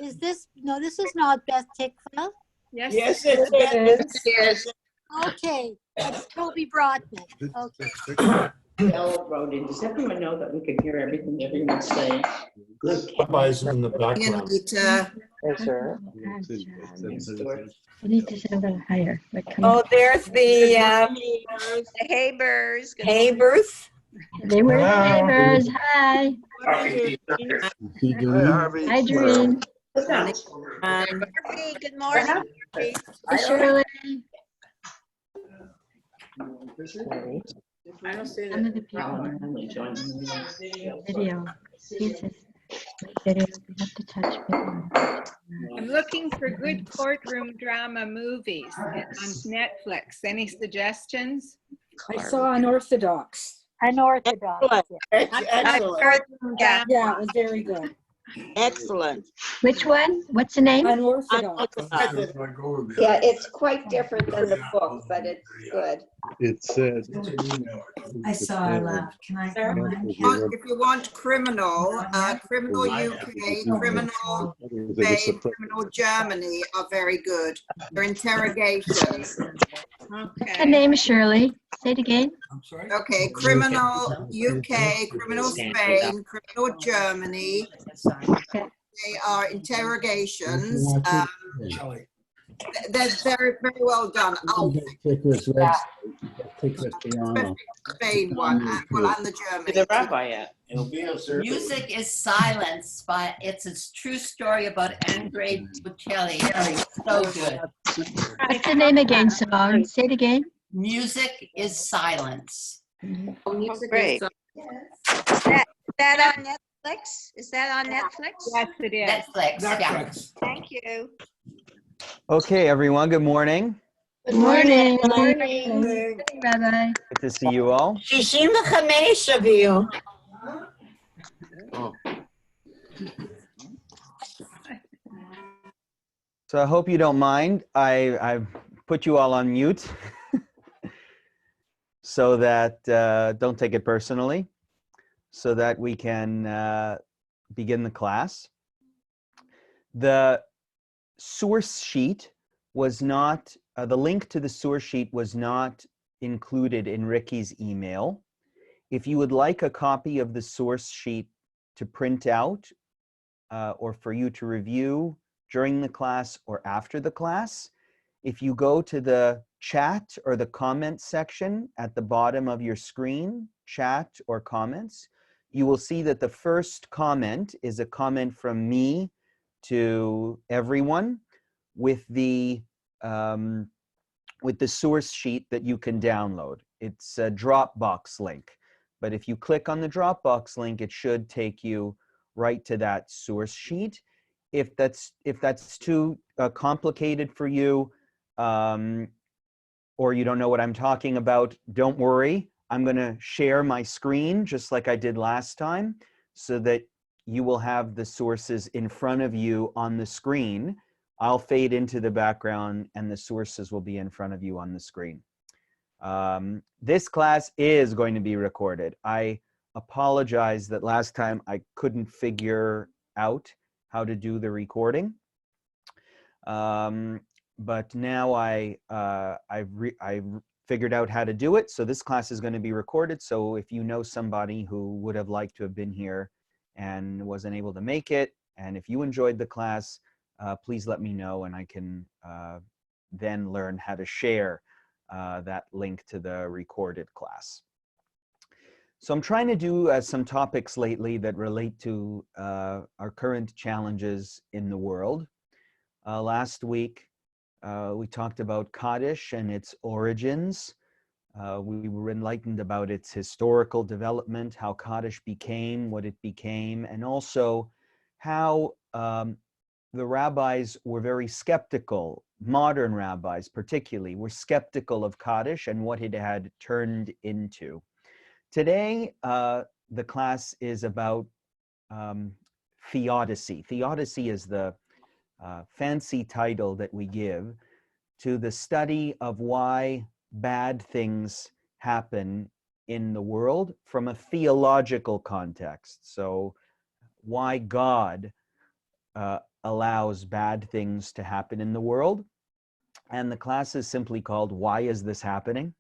Is this, no, this is not Beth Tikva. Yes, Yes, it's Beth. Yes. Okay, it's Toby Broadman. Okay. Ella wrote in. Does everyone know that we can hear everything everyone's saying? Good. Rabbi's in the background. Yes, sir. You need to sit a little higher. But come Oh, there's the Habers. Habers. They were Hello. neighbors. Hi. Hey, Harvey. Hi, Doreen. Harvey, good morning. Hi, Shirley. I don't see Some of that. the people Only joined. video. He says, video, we have to touch video. I'm looking for good courtroom drama movies on Netflix. Any suggestions? I saw Unorthodox. Unorthodox. Excellent. Yeah. Yeah, it was very good. Excellent. Which one? What's the name? Unorthodox. Yeah, it's quite different than the book, but it's good. It said. I saw her laugh. Can I comment? If you want criminal, criminal UK, criminal Spain, criminal Germany are very good. They're interrogations. What's the Okay. name, Shirley? Say it again. Okay, criminal UK, criminal Spain, criminal Germany. They are interrogations. They're very, very well done. Oh, Spain one, and the Germany. The Rabbi at. Music is Silence, but it's a true story about Andrei Bocelli. So good. What's the name again, Simone? Say it again. Music is Silence. Great. Is that on Netflix? Is that on Netflix? Yes, it is. Netflix, yeah. Thank you. Okay, everyone, good morning. Good morning. Good morning. Good morning, Rabbi. Good to see you all. 65 שבעו. So I hope you don't mind. I've put you all on mute so that, don't take it personally, so that we can begin the class. The source sheet was not, the link to the source sheet was not included in Ricky's email. If you would like a copy of the source sheet to print out or for you to review during the class or after the class, if you go to the chat or the comment section at the bottom of your screen, chat or comments, you will see that the first comment is a comment from me to everyone with the source sheet that you can download. It's a Dropbox link, but if you click on the Dropbox link, it should take you right to that source sheet. If that's too complicated for you, or you don't know what I'm talking about, don't worry. I'm going to share my screen just like I did last time, so that you will have the sources in front of you on the screen. I'll fade into the background and the sources will be in front of you on the screen. This class is going to be recorded. I apologize that last time I couldn't figure out how to do the recording. But now I've figured out how to do it. So this class is going to be recorded. So if you know somebody who would have liked to have been here and wasn't able to make it, and if you enjoyed the class, please let me know, and I can then learn how to share that link to the recorded class. So I'm trying to do some topics lately that relate to our current challenges in the world. Last week, we talked about Kaddish and its origins. We were enlightened about its historical development, how Kaddish became what it became, and also how the rabbis were very skeptical, modern rabbis particularly, were skeptical of Kaddish and what it had turned into. Today, the class is about theodicy. Theodicy is the fancy title that we give to the study of why bad things happen in the world from a theological context. So why God allows bad things to happen in the world. And the class is simply called Why Is This Happening?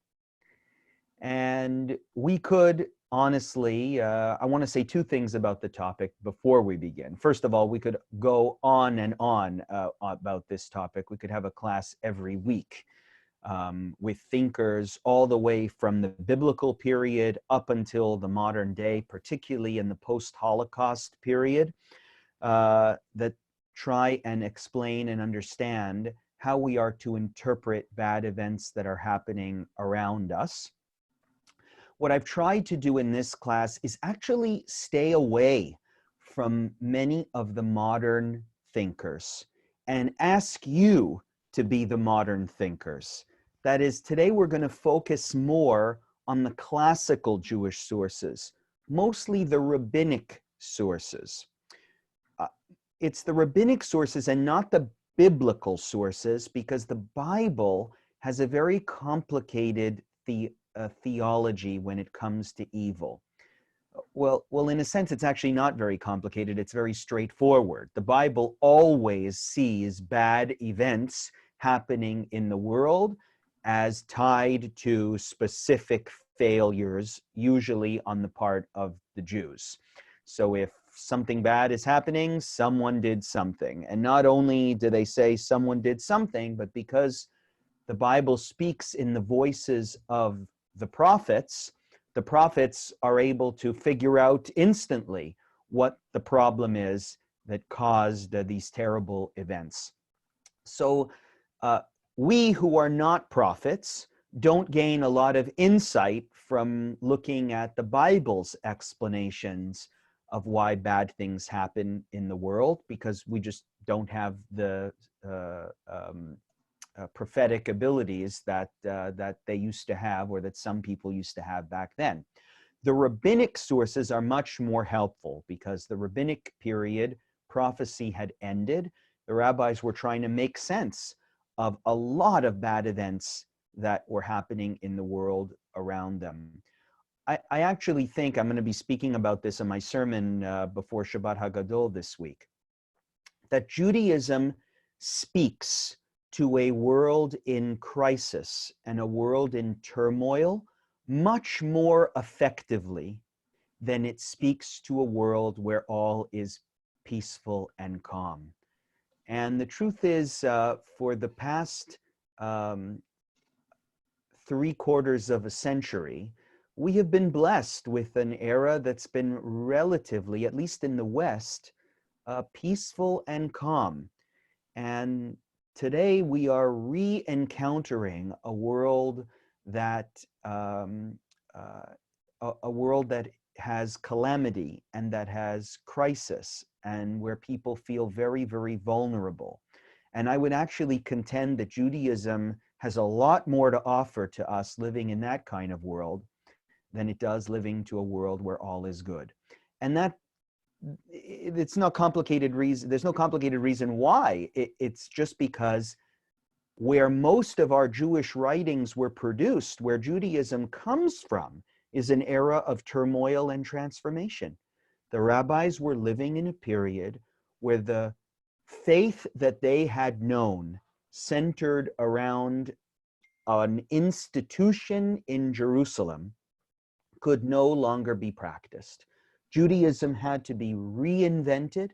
And we could honestly, I want to say two things about the topic before we begin. First of all, we could go on and on about this topic. We could have a class every week with thinkers all the way from the biblical period up until the modern day, particularly in the post-Holocaust period, that try and explain and understand how we are to interpret bad events that are happening around us. What I've tried to do in this class is actually stay away from many of the modern thinkers and ask you to be the modern thinkers. That is, today we're going to focus more on the classical Jewish sources, mostly the rabbinic sources. It's the rabbinic sources and not the biblical sources, because the Bible has a very complicated theology when it comes to evil. Well, in a sense, it's actually not very complicated. It's very straightforward. The Bible always sees bad events happening in the world as tied to specific failures, usually on the part of the Jews. So if something bad is happening, someone did something. And not only do they say someone did something, but because the Bible speaks in the voices of the prophets are able to figure out instantly what the problem is that caused these terrible events. So we who are not prophets don't gain a lot of insight from looking at the Bible's explanations of why bad things happen in the world, because we just don't have the prophetic abilities that they used to have, or that some people used to have back then. The rabbinic sources are much more helpful, because the rabbinic period, prophecy had ended. The rabbis were trying to make sense of a lot of bad events that were happening in the world around them. I actually think I'm going to be speaking about this in my sermon before Shabbat HaGadol this week, that Judaism speaks to a world in crisis and a world in turmoil much more effectively than it speaks to a world where all is peaceful and calm. And the truth is, for the past 3/4 of a century, we have been blessed with an era that's been relatively, at least in the West, peaceful and calm. And today we are re-encountering a world that has calamity and that has crisis, and where people feel very, very vulnerable. And I would actually contend that Judaism has a lot more to offer to us living in that kind of world than it does living to a world where all is good. And that it's not complicated reason. There's no complicated reason why. It's just because where most of our Jewish writings were produced, where Judaism comes from, is an era of turmoil and transformation. The rabbis were living in a period where the faith that they had known centered around an institution in Jerusalem could no longer be practiced. Judaism had to be reinvented.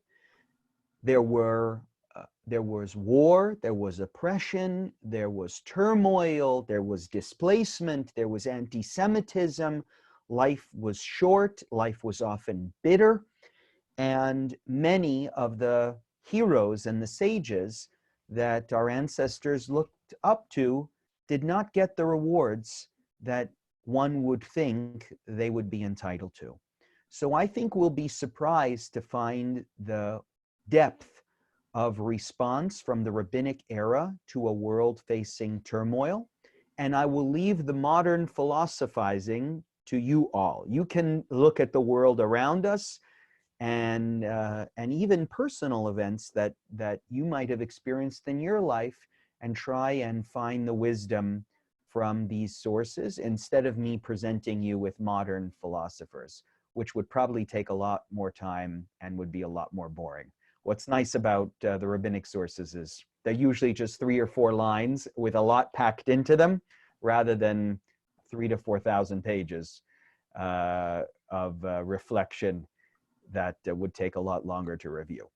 There was war, there was oppression, there was turmoil, there was displacement, there was anti-Semitism. Life was short, life was often bitter, and many of the heroes and the sages that our ancestors looked up to did not get the rewards that one would think they would be entitled to. So I think we'll be surprised to find the depth of response from the rabbinic era to a world facing turmoil. And I will leave the modern philosophizing to you all. You can look at the world around us and even personal events that you might have experienced in your life, and try and find the wisdom from these sources, instead of me presenting you with modern philosophers, which would probably take a lot more time and would be a lot more boring. What's nice about the rabbinic sources is they're usually just 3 or 4 lines with a lot packed into them, rather than 3,000 to 4,000 pages of reflection that would take a lot longer to review.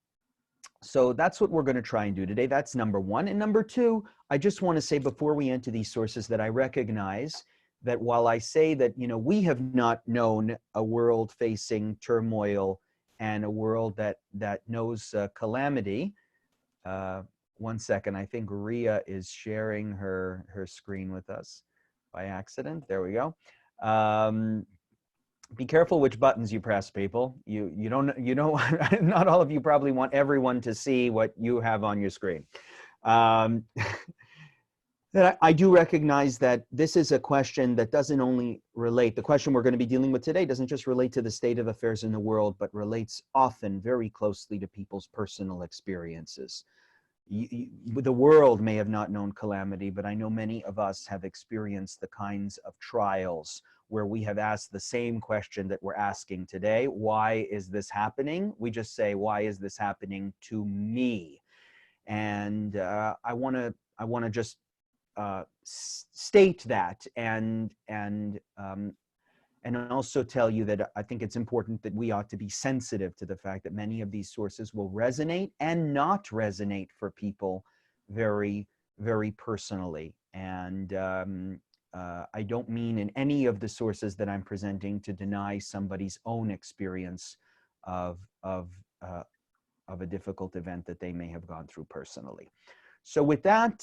So that's what we're going to try and do today. That's number 1. And number 2, I just want to say before we enter these sources that I recognize that while I say that, you know, we have not known a world facing turmoil and a world that knows calamity. One second, I think Ria is sharing her screen with us by accident. There we go. Be careful which buttons you press, people. You don't not all of you probably want everyone to see what you have on your screen. That I do recognize that this is a question that doesn't only relate, the question we're going to be dealing with today doesn't just relate to the state of affairs in the world, but relates often very closely to people's personal experiences. The world may have not known calamity, but I know many of us have experienced the kinds of trials where we have asked the same question that we're asking today. Why is this happening? We just say, why is this happening to me? And I want to just state that and also tell you that I think it's important that we ought to be sensitive to the fact that many of these sources will resonate and not resonate for people very, very personally. And I don't mean in any of the sources that I'm presenting to deny somebody's own experience of a difficult event that they may have gone through personally. So with that,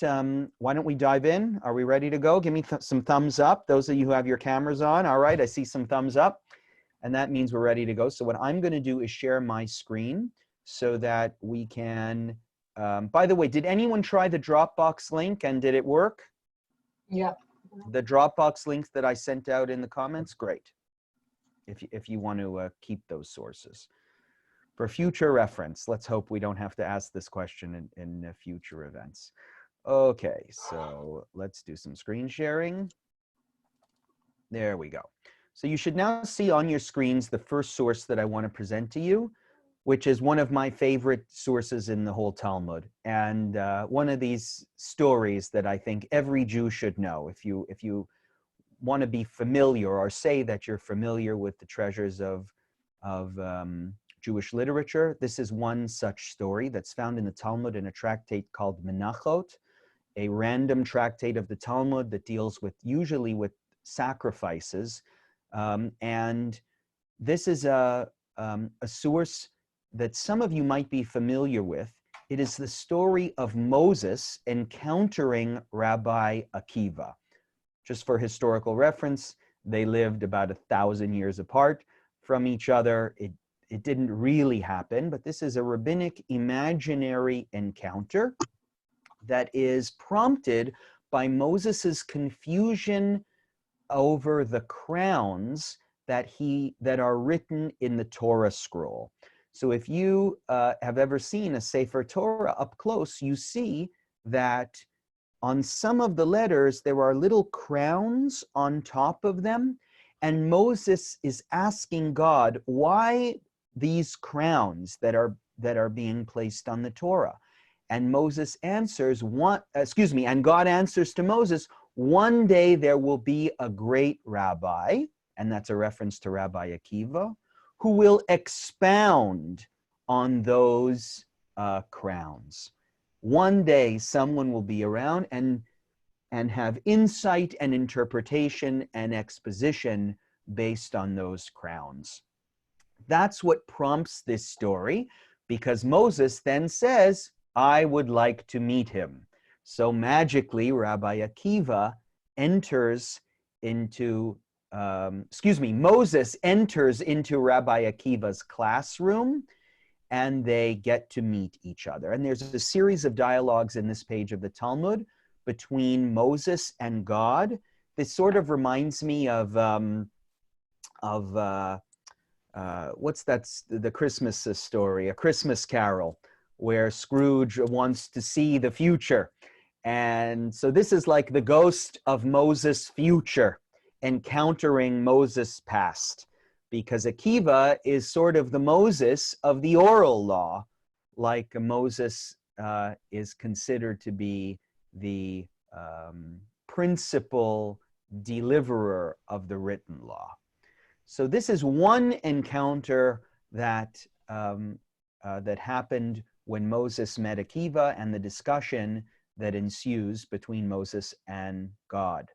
why don't we dive in? Are we ready to go? Give me some thumbs up. Those of you who have your cameras on. All right, I see some thumbs up. And that means we're ready to go. So what I'm going to do is share my screen so that we can, by the way, did anyone try the Dropbox link and did it work? Yeah. The Dropbox links that I sent out in the comments? Great. If you want to keep those sources. For future reference, let's hope we don't have to ask this question in future events. Okay, so let's do some screen sharing. There we go. So you should now see on your screens the first source that I want to present to you, which is one of my favorite sources in the whole Talmud, and one of these stories that I think every Jew should know. If you want to be familiar or say that you're familiar with the treasures of Jewish literature, this is one such story that's found in the Talmud in a tractate called Menachot, a random tractate of the Talmud that deals usually with sacrifices. And this is a source that some of you might be familiar with. It is the story of Moses encountering Rabbi Akiva. Just for historical reference, they lived about 1,000 years apart from each other. It didn't really happen, but this is a rabbinic imaginary encounter that is prompted by Moses's confusion over the crowns that are written in the Torah scroll. So if you have ever seen a Sefer Torah up close, you see that on some of the letters, there are little crowns on top of them. And Moses is asking God, why these crowns that are being placed on the Torah? And Moses answers, and God answers to Moses, one day there will be a great rabbi, and that's a reference to Rabbi Akiva, who will expound on those crowns. One day someone will be around and have insight and interpretation and exposition based on those crowns. That's what prompts this story, because Moses then says, I would like to meet him. So magically, Rabbi Akiva enters into, Moses enters into Rabbi Akiva's classroom, and they get to meet each other. And there's a series of dialogues in this page of the Talmud between Moses and God. This sort of reminds me of what's that, the Christmas story, A Christmas Carol, where Scrooge wants to see the future. And so this is like the ghost of Moses' future encountering Moses' past, because Akiva is sort of the Moses of the oral law, like Moses is considered to be the principal deliverer of the written law. So this is one encounter that that happened when Moses met Akiva, and the discussion that ensues between Moses and God.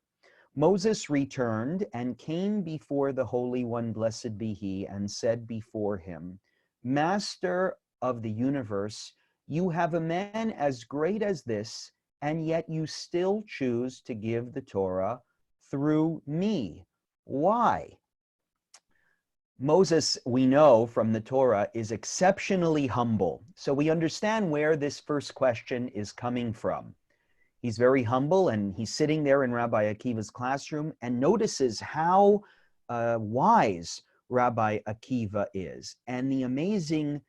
Moses returned and came before the Holy One, blessed be he, and said before him, Master of the universe, you have a man as great as this, and yet you still choose to give the Torah through me. Why? Moses, we know from the Torah, is exceptionally humble. So we understand where this first question is coming from. He's very humble, and he's sitting there in Rabbi Akiva's classroom and notices how wise Rabbi Akiva is, and the amazing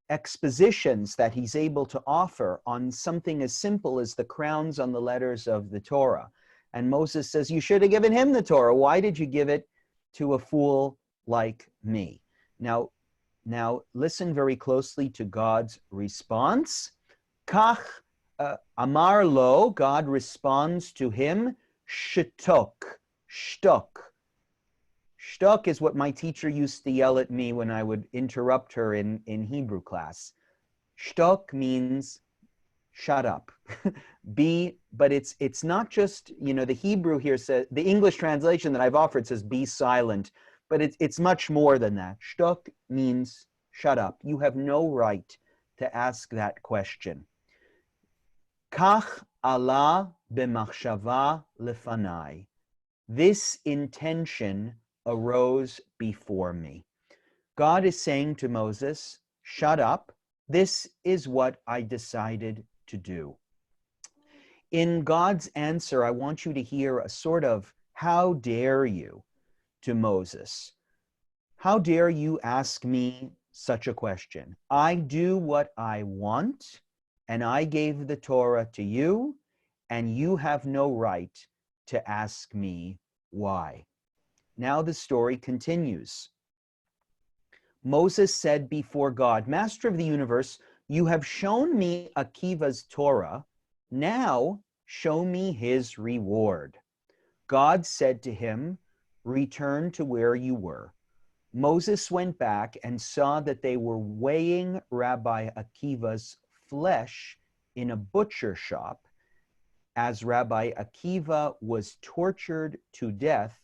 expositions that he's able to offer on something as simple as the crowns on the letters of the Torah. And Moses says, you should have given him the Torah. Why did you give it to a fool like me? Now listen very closely to God's response. Kach Amar lo, God responds to him, shtok, shtok. Shtok is what my teacher used to yell at me when I would interrupt her in Hebrew class. Shtok means shut up. But it's not just, the Hebrew here says, the English translation that I've offered says be silent, but it's much more than that. Shtok means shut up. You have no right to ask that question. Kach ala b'machshava lefanai. This intention arose before me. God is saying to Moses, shut up. This is what I decided to do. In God's answer, I want you to hear a sort of, how dare you, to Moses. How dare you ask me such a question? I do what I want, and I gave the Torah to you, and you have no right to ask me why. Now the story continues. Moses said before God, Master of the universe, you have shown me Akiva's Torah. Now show me his reward. God said to him, return to where you were. Moses went back and saw that they were weighing Rabbi Akiva's flesh in a butcher shop as Rabbi Akiva was tortured to death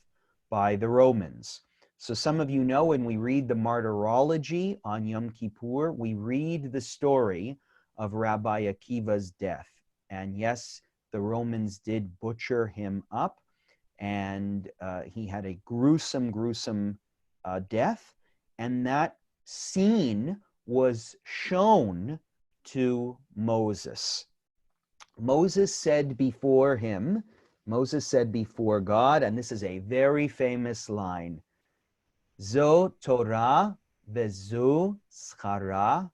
by the Romans. So some of you know, when we read the martyrology on Yom Kippur, we read the story of Rabbi Akiva's death. And yes, the Romans did butcher him up, and he had a gruesome death. And that scene was shown to Moses. Moses said before God, and this is a very famous line, Zo Torah vezu schara.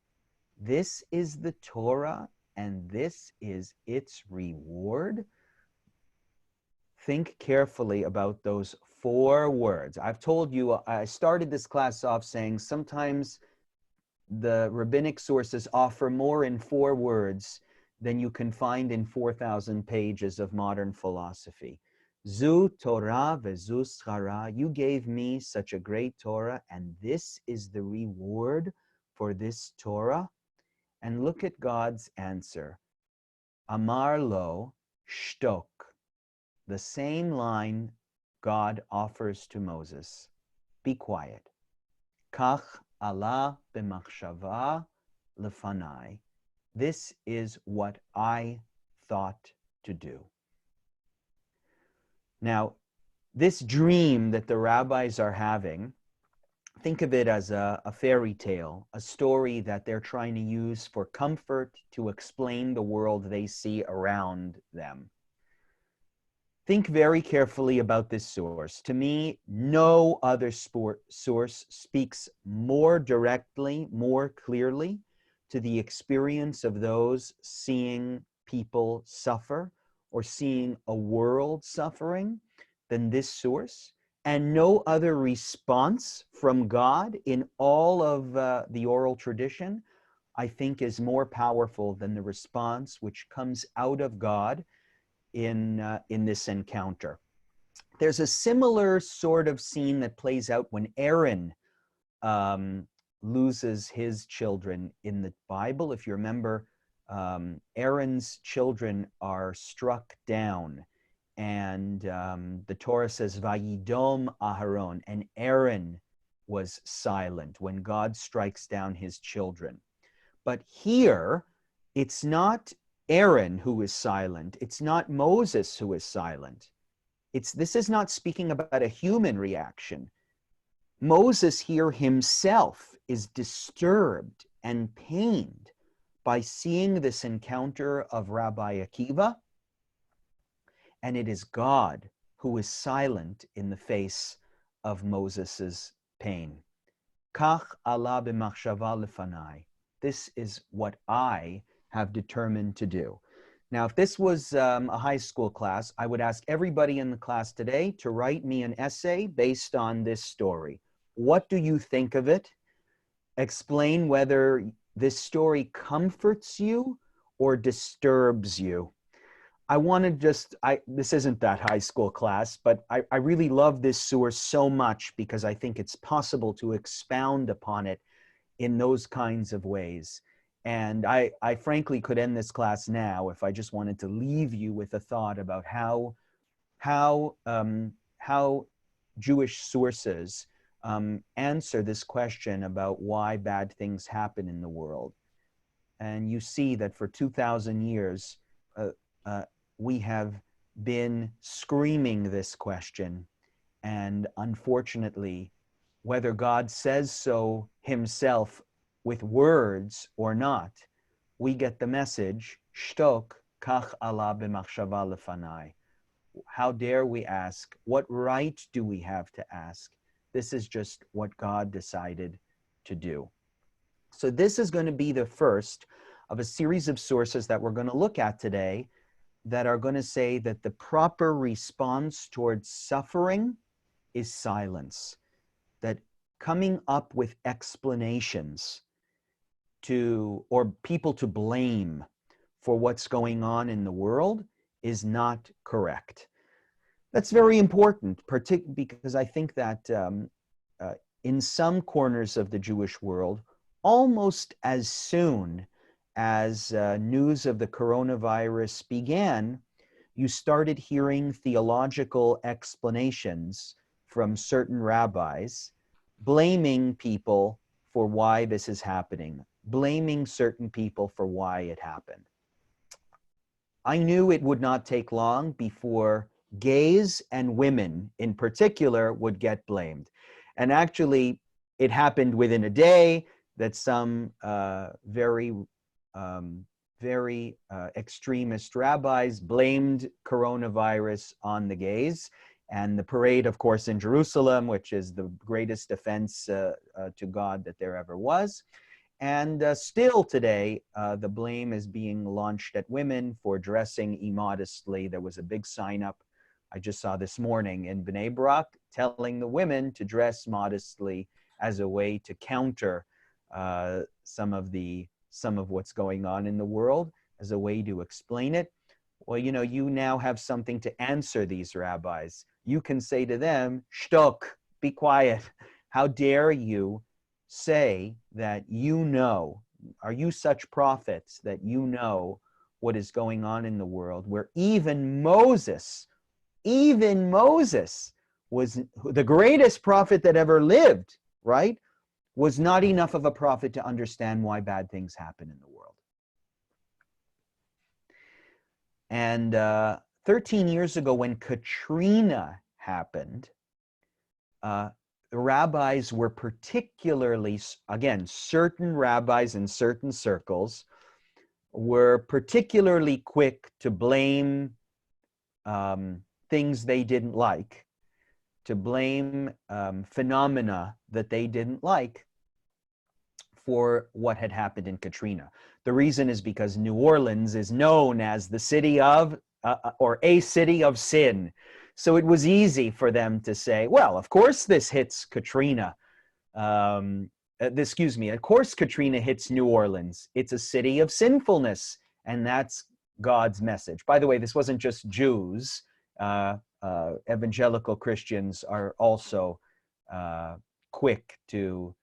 This is the Torah, and this is its reward. Think carefully about those 4 words. I've told you, I started this class off saying sometimes the rabbinic sources offer more in 4 words than you can find in 4,000 pages of modern philosophy. Zu Torah vezu schara. You gave me such a great Torah, and this is the reward for this Torah. And look at God's answer. Amar lo shtok. The same line God offers to Moses. Be quiet. Kach ala b'machshava lefanai. This is what I thought to do. Now, this dream that the rabbis are having, think of it as a fairy tale, a story that they're trying to use for comfort to explain the world they see around them. Think very carefully about this source. To me, no other source speaks more directly, more clearly to the experience of those seeing people suffer or seeing a world suffering than this source. And no other response from God in all of the oral tradition, I think is more powerful than the response which comes out of God in this encounter. There's a similar sort of scene that plays out when Aaron loses his children in the Bible. If you remember, Aaron's children are struck down, and the Torah says, Vayidom Aharon, and Aaron was silent when God strikes down his children. But here, it's not Aaron who is silent. It's not Moses who is silent. This is not speaking about a human reaction. Moses here himself is disturbed and pained by seeing this encounter of Rabbi Akiva, and it is God who is silent in the face of Moses's pain. Kach ala b'machshava lefanai. This is what I have determined to do. Now, if this was a high school class, I would ask everybody in the class today to write me an essay based on this story. What do you think of it? Explain whether this story comforts you or disturbs you. I want to this isn't that high school class, but I really love this source so much because I think it's possible to expound upon it in those kinds of ways. And I frankly could end this class now if I just wanted to leave you with a thought about how Jewish sources answer this question about why bad things happen in the world. And you see that for 2,000 years, we have been screaming this question. And unfortunately, whether God says so himself with words or not, we get the message, Shtok, kach ala b'machshava lefanai. How dare we ask? What right do we have to ask? This is just what God decided to do. So this is going to be the first of a series of sources that we're going to look at today that are going to say that the proper response towards suffering is silence. That coming up with explanations or people to blame for what's going on in the world is not correct. That's very important, particularly because I think that in some corners of the Jewish world, almost as soon as news of the coronavirus began, you started hearing theological explanations from certain rabbis blaming people for why this is happening, blaming certain people for why it happened. I knew it would not take long before gays and women in particular would get blamed. And actually, it happened within a day that some very extremist rabbis blamed coronavirus on the gays. And the parade, of course, in Jerusalem, which is the greatest offense to God that there ever was. And still today, the blame is being launched at women for dressing immodestly. There was a big sign up I just saw this morning in Bnei Brak telling the women to dress modestly as a way to counter some of what's going on in the world, as a way to explain it. Well, you know, you now have something to answer these rabbis. You can say to them, shtok, be quiet. How dare you say that you know, are you such prophets that you know what is going on in the world, where even Moses was the greatest prophet that ever lived, right? Was not enough of a prophet to understand why bad things happen in the world. And 13 years ago, when Katrina happened, the rabbis were particularly, again, certain rabbis in certain circles were particularly quick to blame things they didn't like, to blame phenomena that they didn't like for what had happened in Katrina. The reason is because New Orleans is known as the city of, or a city of sin. So it was easy for them to say, well, of course this hits Katrina. of course Katrina hits New Orleans. It's a city of sinfulness, and that's God's message. By the way, this wasn't just Jews. Evangelical Christians are also quick to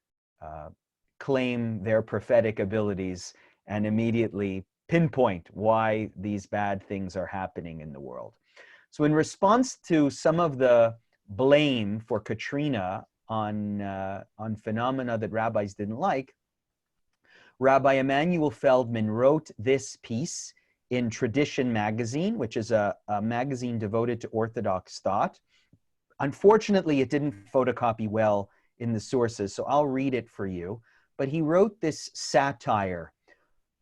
claim their prophetic abilities and immediately pinpoint why these bad things are happening in the world. So in response to some of the blame for Katrina on phenomena that rabbis didn't like, Rabbi Emanuel Feldman wrote this piece in Tradition magazine, which is a magazine devoted to Orthodox thought. Unfortunately, it didn't photocopy well in the sources, so I'll read it for you. But he wrote this satire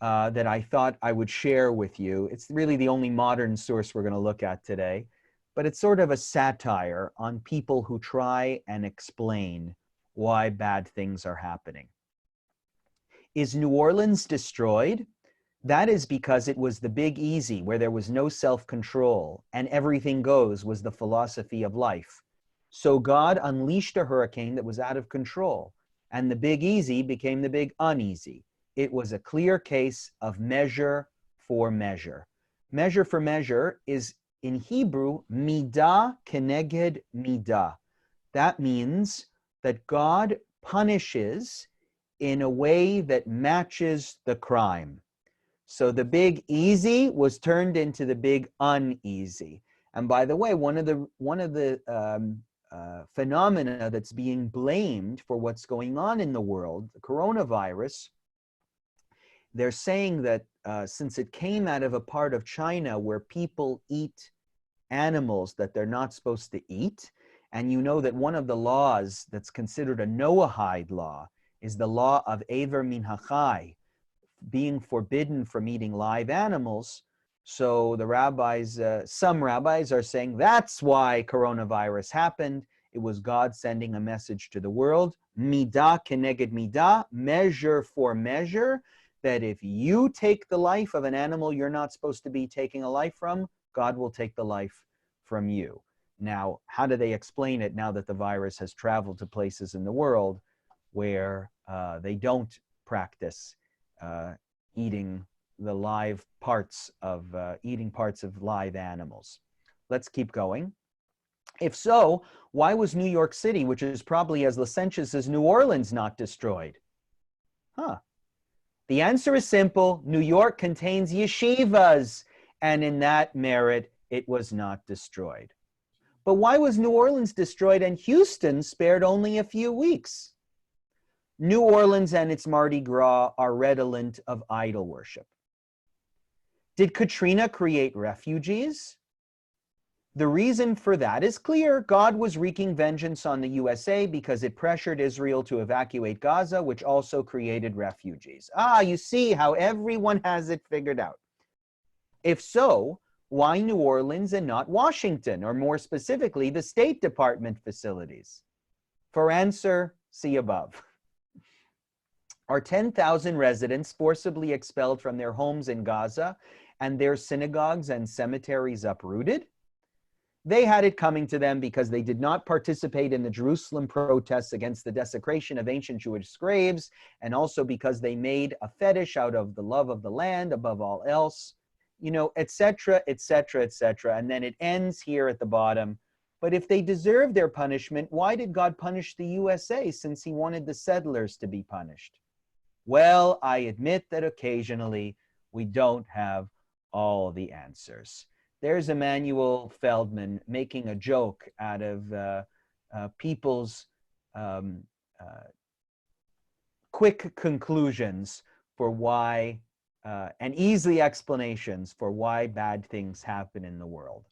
that I thought I would share with you. It's really the only modern source we're going to look at today, but it's sort of a satire on people who try and explain why bad things are happening. Is New Orleans destroyed? That is because it was the Big Easy, where there was no self-control and everything goes was the philosophy of life. So God unleashed a hurricane that was out of control, and the Big Easy became the Big Uneasy. It was a clear case of measure for measure. Measure for measure is, in Hebrew, midah keneged midah. That means that God punishes in a way that matches the crime. So the Big Easy was turned into the Big Uneasy. And by the way, one of the phenomena that's being blamed for what's going on in the world, the coronavirus, they're saying that since it came out of a part of China where people eat animals that they're not supposed to eat, and you know that one of the laws that's considered a Noahide law is the law of Aver min hachai, being forbidden from eating live animals. So the rabbis, some rabbis are saying that's why coronavirus happened. It was God sending a message to the world, midah keneged midah, measure for measure, that if you take the life of an animal you're not supposed to be taking a life from, God will take the life from you. Now, how do they explain it now that the virus has traveled to places in the world where they don't practice eating the live parts of live animals? Let's keep going. If so, why was New York City, which is probably as licentious as New Orleans, not destroyed? The answer is simple. New York contains yeshivas, and in that merit, it was not destroyed. But why was New Orleans destroyed and Houston spared only a few weeks? New Orleans and its Mardi Gras are redolent of idol worship. Did Katrina create refugees? The reason for that is clear. God was wreaking vengeance on the USA because it pressured Israel to evacuate Gaza, which also created refugees. You see how everyone has it figured out. If so, why New Orleans and not Washington, or more specifically, the State Department facilities? For answer, see above. Are 10,000 residents forcibly expelled from their homes in Gaza and their synagogues and cemeteries uprooted? They had it coming to them because they did not participate in the Jerusalem protests against the desecration of ancient Jewish graves, and also because they made a fetish out of the love of the land above all else, etc., etc., etc. And then it ends here at the bottom. But if they deserve their punishment, why did God punish the USA since he wanted the settlers to be punished? Well, I admit that occasionally we don't have all the answers. There's Emanuel Feldman making a joke out of people's quick conclusions for why, and easy explanations for why bad things happen in the world.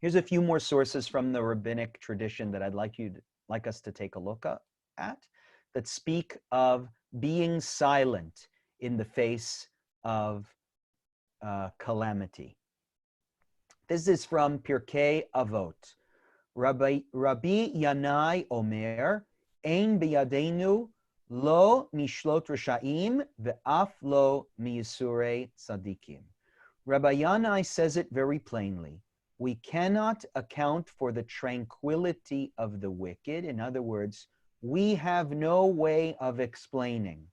Here's a few more sources from the rabbinic tradition that I'd like us to take a look at that speak of being silent in the face of calamity. This is from Pirkei Avot. Rabbi Yanai Omer, Ein biyadenu lo mishlot rasha'im ve'af lo miyisurei tzadikim. Rabbi Yanai says it very plainly. We cannot account for the tranquility of the wicked. In other words, we have no way of explaining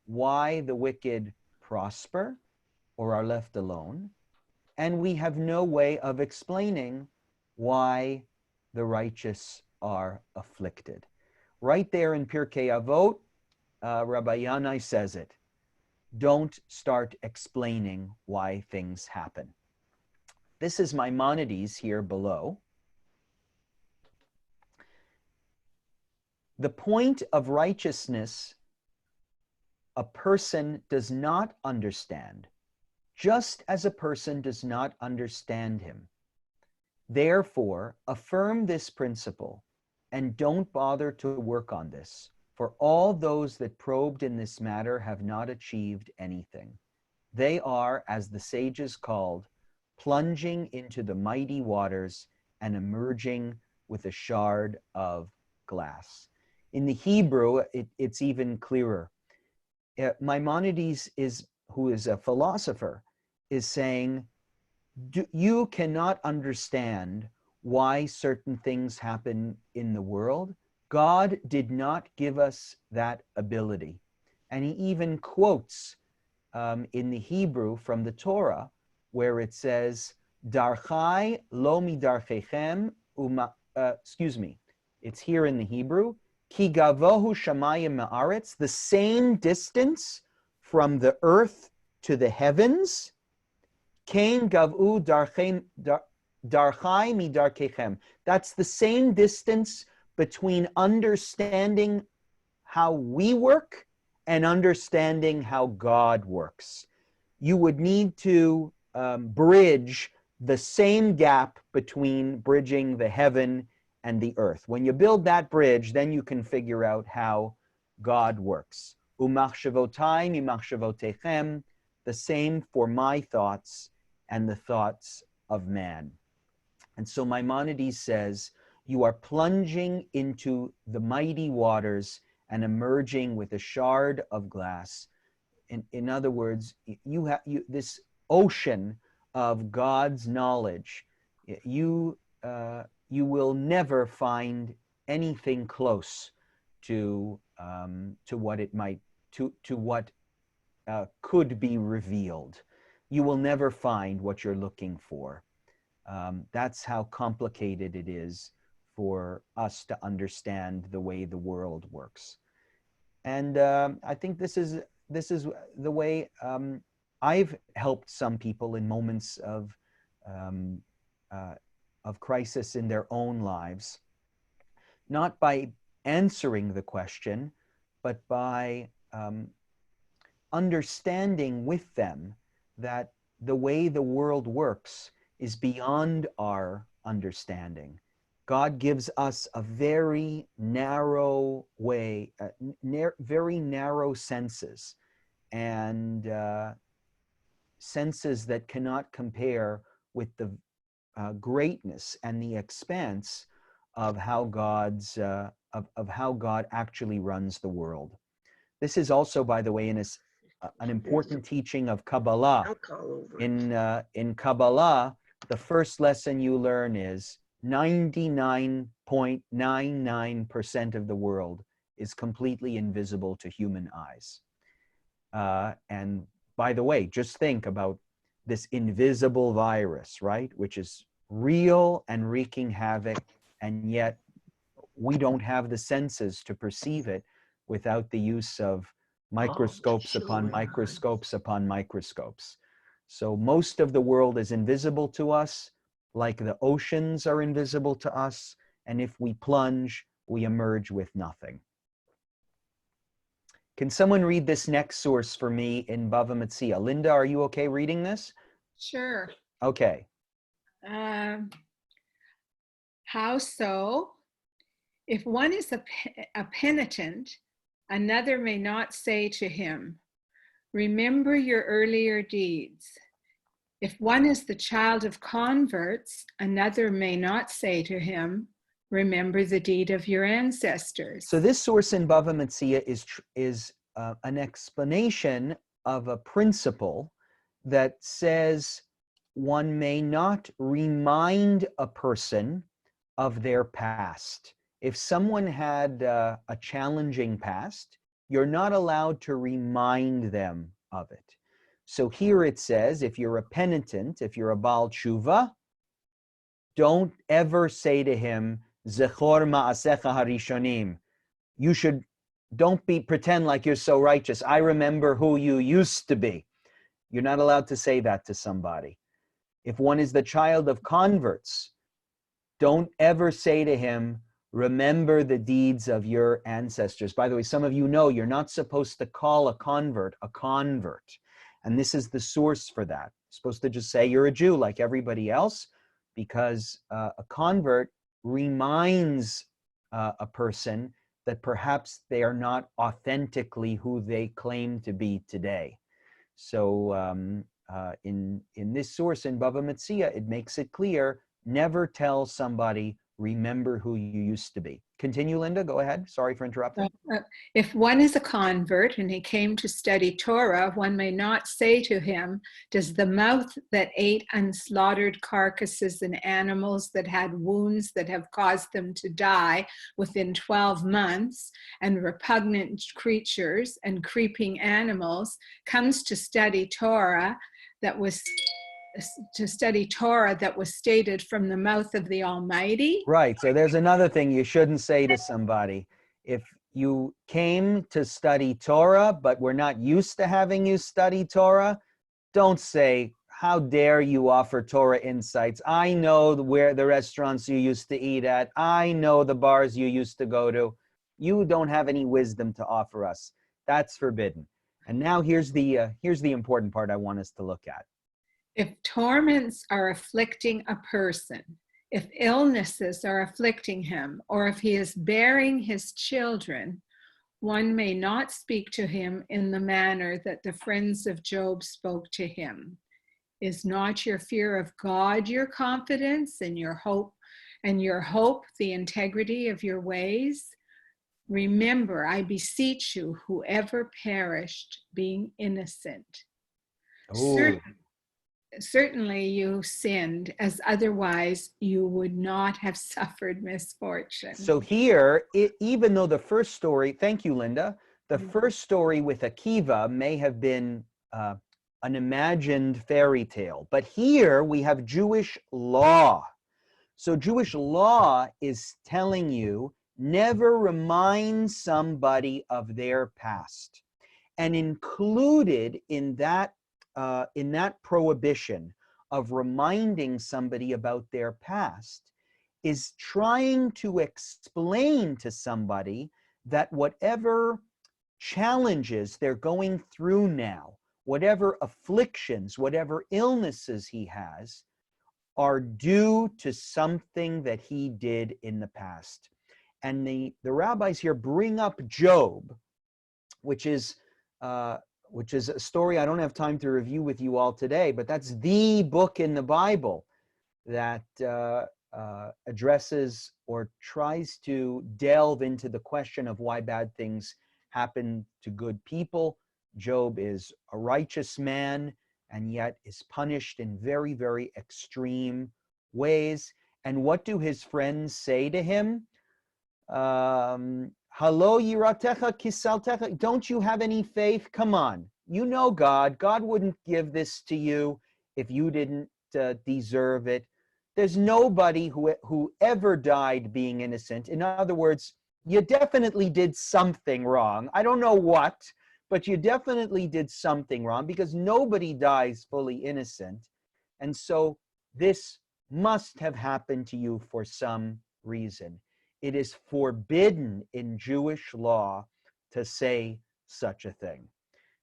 why the wicked prosper or are left alone, and we have no way of explaining why the righteous are afflicted. Right there in Pirkei Avot, Rabbi Yanai says it. Don't start explaining why things happen. This is Maimonides here below. The point of righteousness a person does not understand, just as a person does not understand him. Therefore, affirm this principle and don't bother to work on this, for all those that probed in this matter have not achieved anything. They are, as the sages called, plunging into the mighty waters and emerging with a shard of glass. In the Hebrew, it's even clearer. Maimonides, who is a philosopher, is saying, you cannot understand why certain things happen in the world. God did not give us that ability. And he even quotes in the Hebrew from the Torah, where it says, Darchai lo midarchechem, it's here in the Hebrew, Ki gavohu shamayim ma'aretz, the same distance from the earth to the heavens, Kain gavu darchai midarkechem. That's the same distance between understanding how we work and understanding how God works. You would need to bridge the same gap between bridging the heaven and the earth. When you build that bridge, then you can figure out how God works. Umachshavotai mimachshavotechem, the same for my thoughts and the thoughts of man. And so Maimonides says, you are plunging into the mighty waters and emerging with a shard of glass. In other words, you have this ocean of God's knowledge. You will never find anything close to what it might to what could be revealed. You will never find what you're looking for. That's how complicated it is for us to understand the way the world works. And I think this is the way I've helped some people in moments of crisis in their own lives, not by answering the question, but by understanding with them that the way the world works is beyond our understanding. God gives us a very narrow way, very narrow senses, and senses that cannot compare with the greatness and the expanse of how of how God actually runs the world. This is also, by the way, an important teaching of Kabbalah. In Kabbalah, the first lesson you learn is 99.99% of the world is completely invisible to human eyes. And by the way, just think about this invisible virus, right? Which is real and wreaking havoc, and yet we don't have the senses to perceive it without the use of microscopes upon microscopes upon microscopes. So most of the world is invisible to us, like the oceans are invisible to us, and if we plunge, we emerge with nothing. Can someone read this next source for me in Bava Metzia? Linda, are you okay reading this? Sure. Okay. How so? If one is a penitent, another may not say to him, remember your earlier deeds. If one is the child of converts, another may not say to him, remember the deed of your ancestors. So this source in Bava Metzia is an explanation of a principle that says one may not remind a person of their past. If someone had a challenging past, you're not allowed to remind them of it. So here it says, if you're a penitent, if you're a Baal Tshuva, don't ever say to him, Zechor ma'asecha harishonim. You should, don't pretend like you're so righteous. I remember who you used to be. You're not allowed to say that to somebody. If one is the child of converts, don't ever say to him, remember the deeds of your ancestors. By the way, some of you know you're not supposed to call a convert. And this is the source for that. You're supposed to just say you're a Jew like everybody else, because a convert reminds a person that perhaps they are not authentically who they claim to be today. So in this source in Bava Metzia, it makes it clear, never tell somebody, remember who you used to be. Continue, Linda, go ahead. Sorry for interrupting. If one is a convert and he came to study Torah, one may not say to him, does the mouth that ate unslaughtered carcasses and animals that had wounds that have caused them to die within 12 months, and repugnant creatures and creeping animals, comes to study Torah that was stated from the mouth of the Almighty? Right. So there's another thing you shouldn't say to somebody. If you came to study Torah, but we're not used to having you study Torah, don't say, how dare you offer Torah insights? I know where the restaurants you used to eat at. I know the bars you used to go to. You don't have any wisdom to offer us. That's forbidden. And now here's the important part I want us to look at. If torments are afflicting a person, if illnesses are afflicting him, or if he is bearing his children, one may not speak to him in the manner that the friends of Job spoke to him. Is not your fear of God your confidence, and your hope the integrity of your ways? Remember, I beseech you, whoever perished being innocent. Certainly you sinned, as otherwise you would not have suffered misfortune. So here, even though the first story, thank you, Linda, the first story with Akiva may have been an imagined fairy tale, but here we have Jewish law. So Jewish law is telling you, never remind somebody of their past. And included in that prohibition of reminding somebody about their past is trying to explain to somebody that whatever challenges they're going through now, whatever afflictions, whatever illnesses he has, are due to something that he did in the past. And the rabbis here bring up Job, which is a story I don't have time to review with you all today, but that's the book in the Bible that addresses or tries to delve into the question of why bad things happen to good people. Job is a righteous man and yet is punished in very, very extreme ways. And what do his friends say to him? Hello, yiratecha kisaltecha. Don't you have any faith? Come on. You know God. God wouldn't give this to you if you didn't deserve it. There's nobody who ever died being innocent. In other words, you definitely did something wrong. I don't know what, but you definitely did something wrong, because nobody dies fully innocent. And so this must have happened to you for some reason. It is forbidden in Jewish law to say such a thing.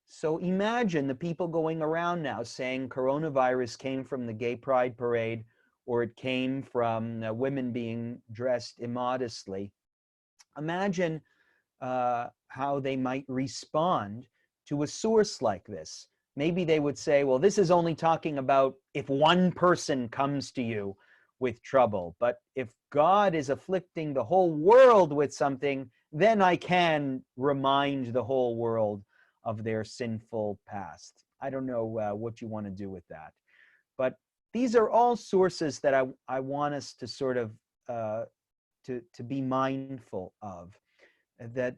So imagine the people going around now saying coronavirus came from the gay pride parade, or it came from women being dressed immodestly. Imagine how they might respond to a source like this. Maybe they would say, well, this is only talking about if one person comes to you with trouble. But if God is afflicting the whole world with something, then I can remind the whole world of their sinful past. I don't know what you want to do with that. But these are all sources that I want us to sort of to be mindful of that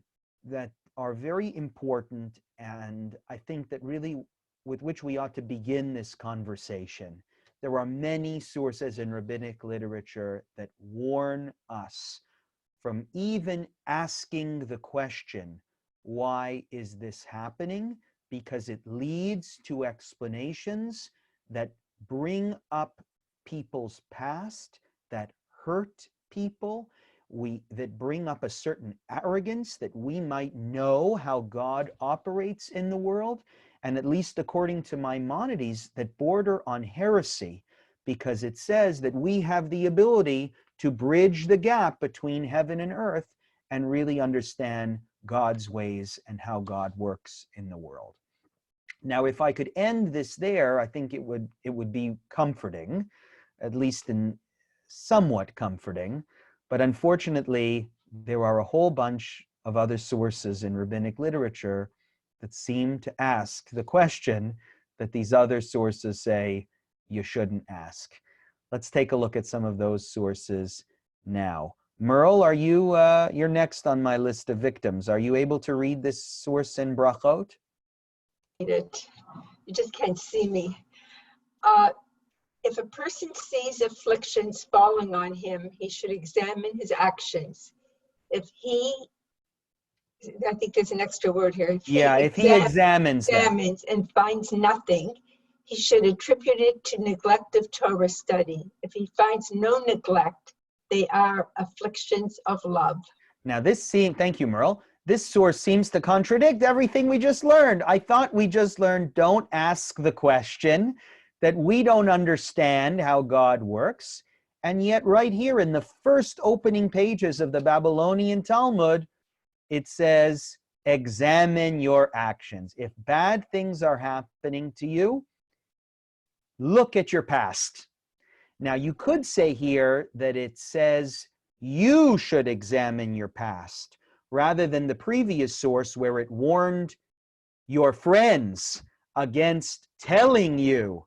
are very important, and I think that really with which we ought to begin this conversation. There are many sources in rabbinic literature that warn us from even asking the question, why is this happening? Because it leads to explanations that bring up people's past, that hurt people, that bring up a certain arrogance that we might know how God operates in the world, and at least according to Maimonides, that border on heresy, because it says that we have the ability to bridge the gap between heaven and earth and really understand God's ways and how God works in the world. Now, if I could end this there, I think it would be comforting, at least in somewhat comforting. But unfortunately, there are a whole bunch of other sources in rabbinic literature that seem to ask the question that these other sources say you shouldn't ask. Let's take a look at some of those sources now. Merle, are you, you're next on my list of victims. Are you able to read this source in Brachot? It. You just can't see me. If a person sees afflictions falling on him, he should examine his actions. If he, I think there's an extra word here. If he examines them and finds nothing, he should attribute it to neglect of Torah study. If he finds no neglect, they are afflictions of love. Now thank you, Merle. This source seems to contradict everything we just learned. I thought we just learned don't ask the question, that we don't understand how God works. And yet right here in the first opening pages of the Babylonian Talmud, it says, examine your actions. If bad things are happening to you, look at your past. Now, you could say here that it says you should examine your past, rather than the previous source where it warned your friends against telling you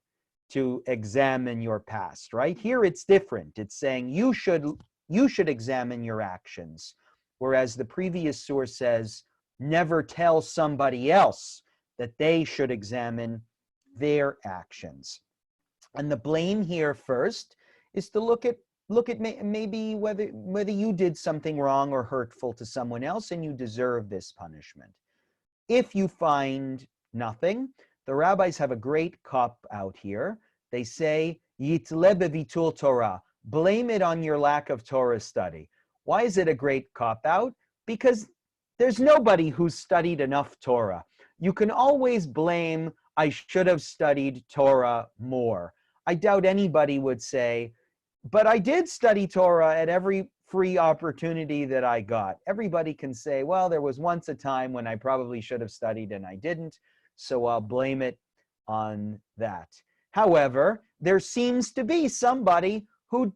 to examine your past, right? Here it's different. It's saying you should examine your actions, whereas the previous source says never tell somebody else that they should examine their actions. And the blame here first is to look at maybe whether you did something wrong or hurtful to someone else and you deserve this punishment. If you find nothing, the rabbis have a great cop out here. They say, yitle bevitul Torah, blame it on your lack of Torah study. Why is it a great cop out? Because there's nobody who's studied enough Torah. You can always blame, I should have studied Torah more. I doubt anybody would say, but I did study Torah at every free opportunity that I got. Everybody can say, well, there was once a time when I probably should have studied and I didn't, so I'll blame it on that. However, there seems to be somebody who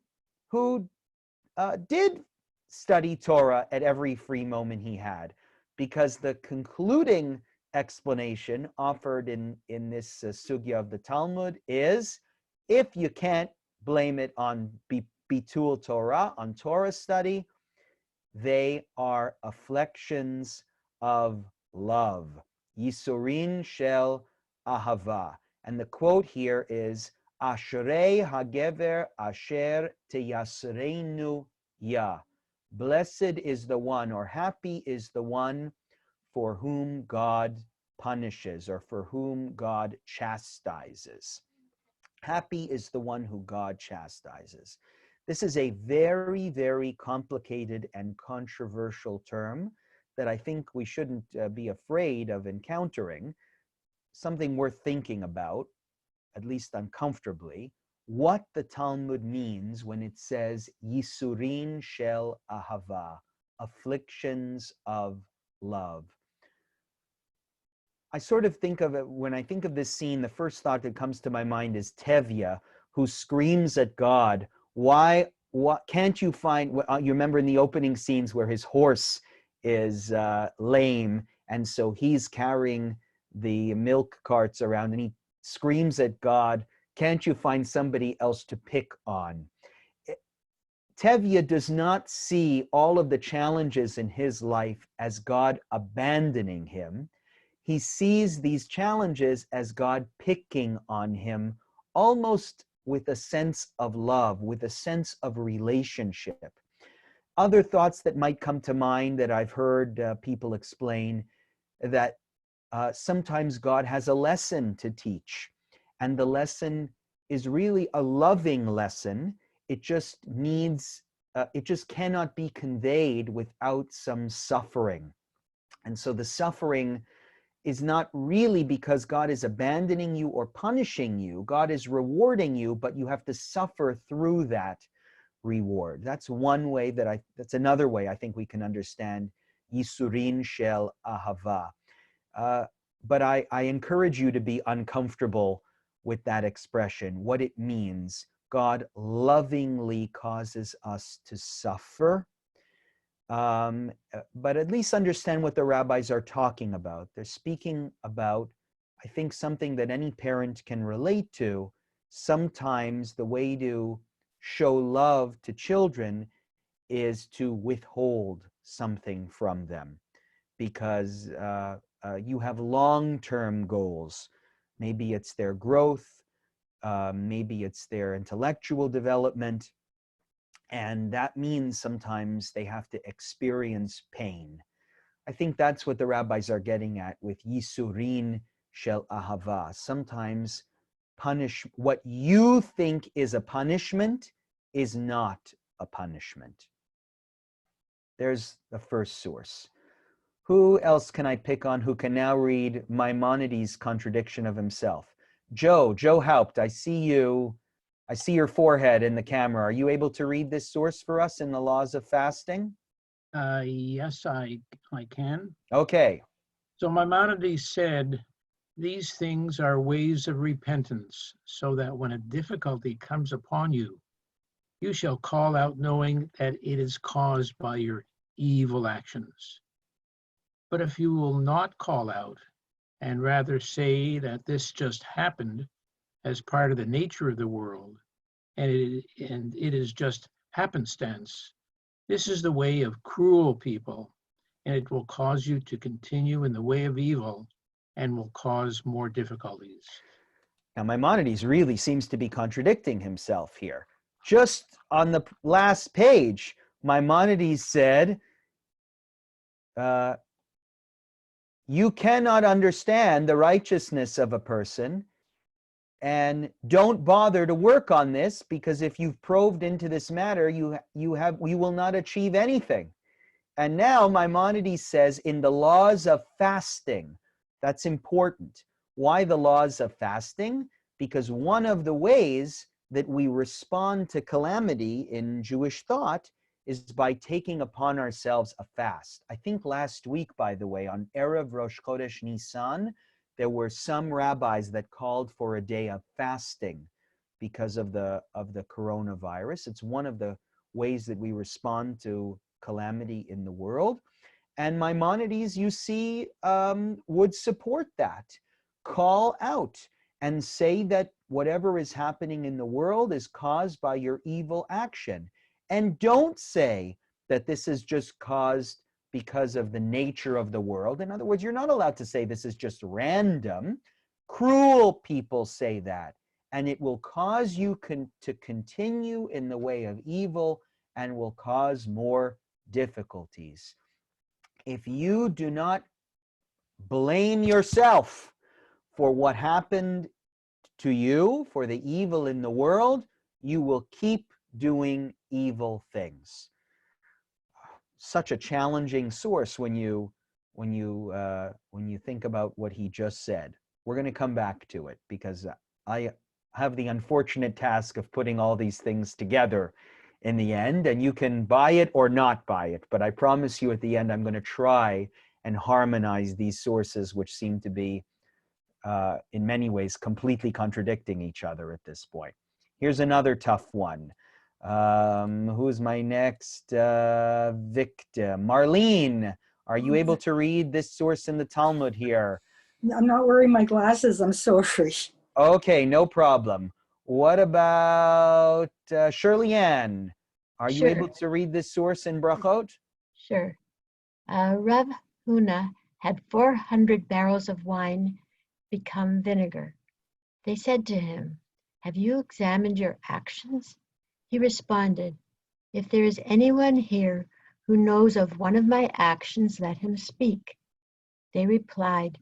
did study Torah at every free moment he had, because the concluding explanation offered in this sugya of the Talmud is, if you can't blame it on bitul Torah, on Torah study, they are afflictions of love. Yisurin shel ahava. And the quote here is, Ashrei hagever asher teyasreinu ya. Blessed is the one, or happy is the one for whom God punishes, or for whom God chastises. Happy is the one who God chastises. This is a very, very complicated and controversial term that I think we shouldn't be afraid of encountering. Something worth thinking about, at least uncomfortably, what the Talmud means when it says Yisurin shel ahava, afflictions of love. I sort of think of it, when I think of this scene, the first thought that comes to my mind is Tevye, who screams at God, what can't you find, you remember in the opening scenes where his horse is lame, and so he's carrying the milk carts around, and he screams at God, can't you find somebody else to pick on? Tevye does not see all of the challenges in his life as God abandoning him. He sees these challenges as God picking on him, almost with a sense of love, with a sense of relationship. Other thoughts that might come to mind that I've heard people explain, that sometimes God has a lesson to teach, and the lesson is really a loving lesson. It just needs, it just cannot be conveyed without some suffering. And so the suffering is not really because God is abandoning you or punishing you. God is rewarding you, but you have to suffer through that reward. That's one way that that's another way I think we can understand Yisurin Shel Ahava. But I encourage you to be uncomfortable with that expression, what it means. God lovingly causes us to suffer. But at least understand what the rabbis are talking about. They're speaking about, I think, something that any parent can relate to. Sometimes the way to show love to children is to withhold something from them, because you have long-term goals. Maybe it's their growth, maybe it's their intellectual development, and that means sometimes they have to experience pain. I think that's what the rabbis are getting at with Yisurin Shel Ahava. Sometimes what you think is a punishment is not a punishment. There's the first source. Who else can I pick on who can now read Maimonides' contradiction of himself? Joe Haupt, I see you. I see your forehead in the camera. Are you able to read this source for us in the Laws of Fasting? Yes, I can. Okay. So Maimonides said, these things are ways of repentance, so that when a difficulty comes upon you, you shall call out knowing that it is caused by your evil actions. But if you will not call out and rather say that this just happened as part of the nature of the world, and it is just happenstance, this is the way of cruel people, and it will cause you to continue in the way of evil and will cause more difficulties. Now, Maimonides really seems to be contradicting himself here. Just on the last page, Maimonides said, you cannot understand the righteousness of a person, and don't bother to work on this, because if you've probed into this matter, you will not achieve anything. And now Maimonides says in the laws of fasting, that's important. Why the laws of fasting? Because one of the ways that we respond to calamity in Jewish thought is by taking upon ourselves a fast. I think last week, by the way, on Erev Rosh Chodesh Nisan, there were some rabbis that called for a day of fasting because of the coronavirus. It's one of the ways that we respond to calamity in the world. And Maimonides, you see, would support that. Call out and say that whatever is happening in the world is caused by your evil action. And don't say that this is just caused because of the nature of the world. In other words, you're not allowed to say this is just random. Cruel people say that, and it will cause you to continue in the way of evil and will cause more difficulties. If you do not blame yourself for what happened to you, for the evil in the world, you will keep doing evil things. Such a challenging source when you think about what he just said. We're going to come back to it because I have the unfortunate task of putting all these things together in the end, and you can buy it or not buy it, but I promise you at the end I'm going to try and harmonize these sources, which seem to be in many ways completely contradicting each other at this point. Here's another tough one. Who's my next victim? Marlene, are you able to read this source in the Talmud here? I'm not wearing my glasses, I'm sorry. Okay, no problem. What about Shirley Ann? Are you Sure. able to read this source in Brachot? Sure. Rav Huna had 400 barrels of wine become vinegar. They said to him, "Have you examined your actions?" He responded, "If there is anyone here who knows of one of my actions, let him speak." They replied,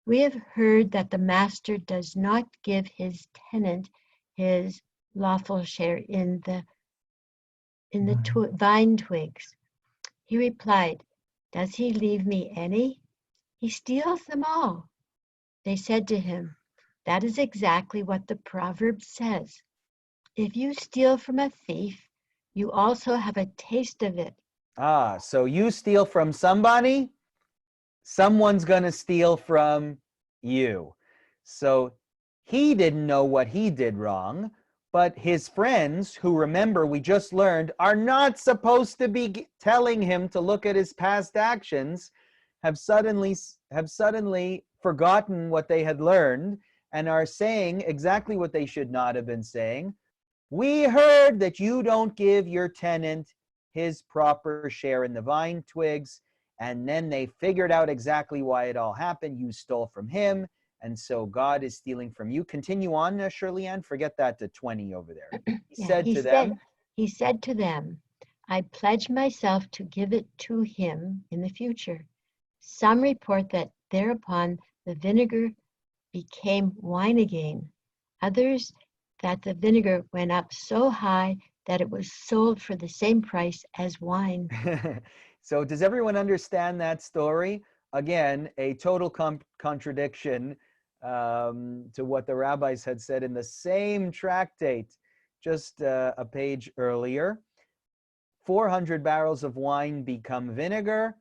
"We have heard that the master does not give his tenant his lawful share in the vine twigs." He replied, "Does he leave me any? He steals them all." They said to him, "That is exactly what the proverb says. If you steal from a thief, you also have a taste of it." Ah, so you steal from somebody, someone's going to steal from you. So he didn't know what he did wrong, but his friends, who, remember, we just learned, are not supposed to be telling him to look at his past actions, have suddenly forgotten what they had learned and are saying exactly what they should not have been saying. "We heard that you don't give your tenant his proper share in the vine twigs." And then they figured out exactly why it all happened. You stole from him, and so God is stealing from you. Continue on, Shirley Ann. Forget that to 20 over there. He said to them, "I pledge myself to give it to him in the future." Some report that thereupon the vinegar became wine again. Others that the vinegar went up so high that it was sold for the same price as wine. So does everyone understand that story? Again, a total contradiction to what the rabbis had said in the same tractate just a page earlier. 400 barrels of wine become vinegar.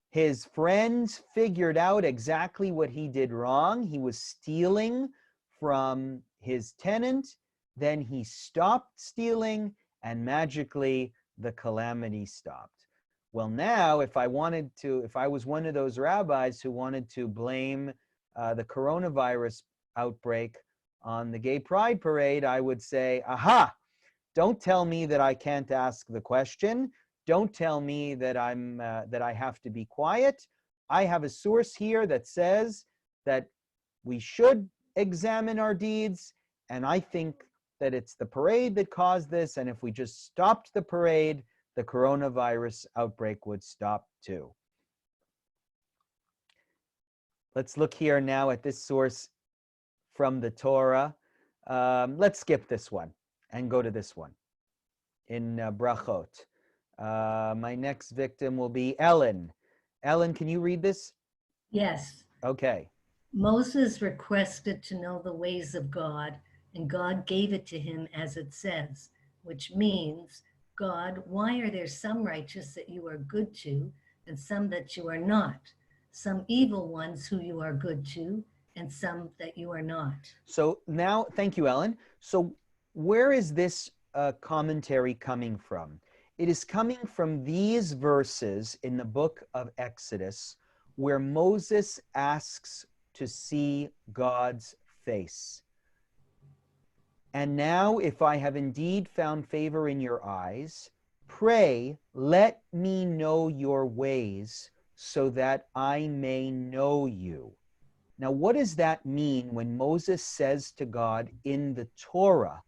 His friends figured out exactly what he did wrong. He was stealing from his tenant. Then he stopped stealing, and magically the calamity stopped. Well, now, if I was one of those rabbis who wanted to blame the coronavirus outbreak on the gay pride parade, I would say, aha, don't tell me that I can't ask the question. Don't tell me that that I have to be quiet. I have a source here that says that we should examine our deeds, and I think that it's the parade that caused this, and if we just stopped the parade, the coronavirus outbreak would stop too. Let's look here now at this source from the Torah. Let's skip this one and go to this one in Brachot. My next victim will be Ellen. Ellen, can you read this? Yes. Okay. Moses requested to know the ways of God, and God gave it to him as it says, which means, "God, why are there some righteous that you are good to, and some that you are not? Some evil ones who you are good to, and some that you are not?" So now, thank you, Ellen. So where is this commentary coming from? It is coming from these verses in the book of Exodus, where Moses asks to see God's face. "And now, if I have indeed found favor in your eyes, pray, let me know your ways so that I may know you." Now, what does that mean when Moses says to God in the Torah,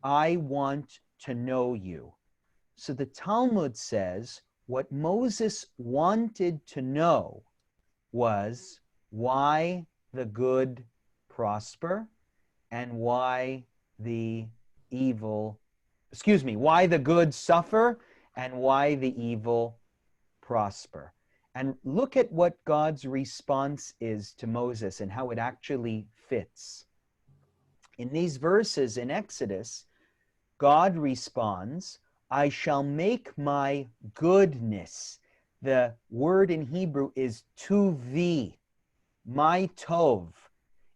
"I want to know you"? So the Talmud says what Moses wanted to know was why the good prosper and why the why the good suffer and why the evil prosper. And look at what God's response is to Moses and how it actually fits. In these verses in Exodus, God responds, "I shall make my goodness." The word in Hebrew is tuvi, my tov.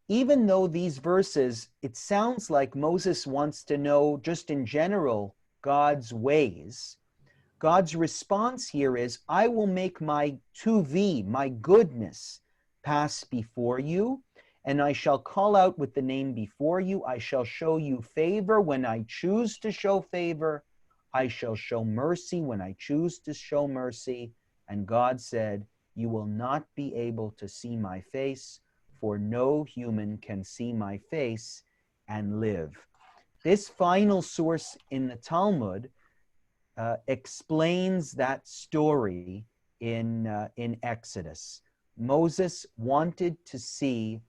Even though these verses, it sounds like Moses wants to know just in general God's ways, God's response here is, "I will make my tuvi, my goodness, pass before you, and I shall call out with the name before you. I shall show you favor when I choose to show favor. I shall show mercy when I choose to show mercy. And God said, you will not be able to see my face, for no human can see my face and live. This final source in the Talmud explains that story in Exodus. Moses wanted to see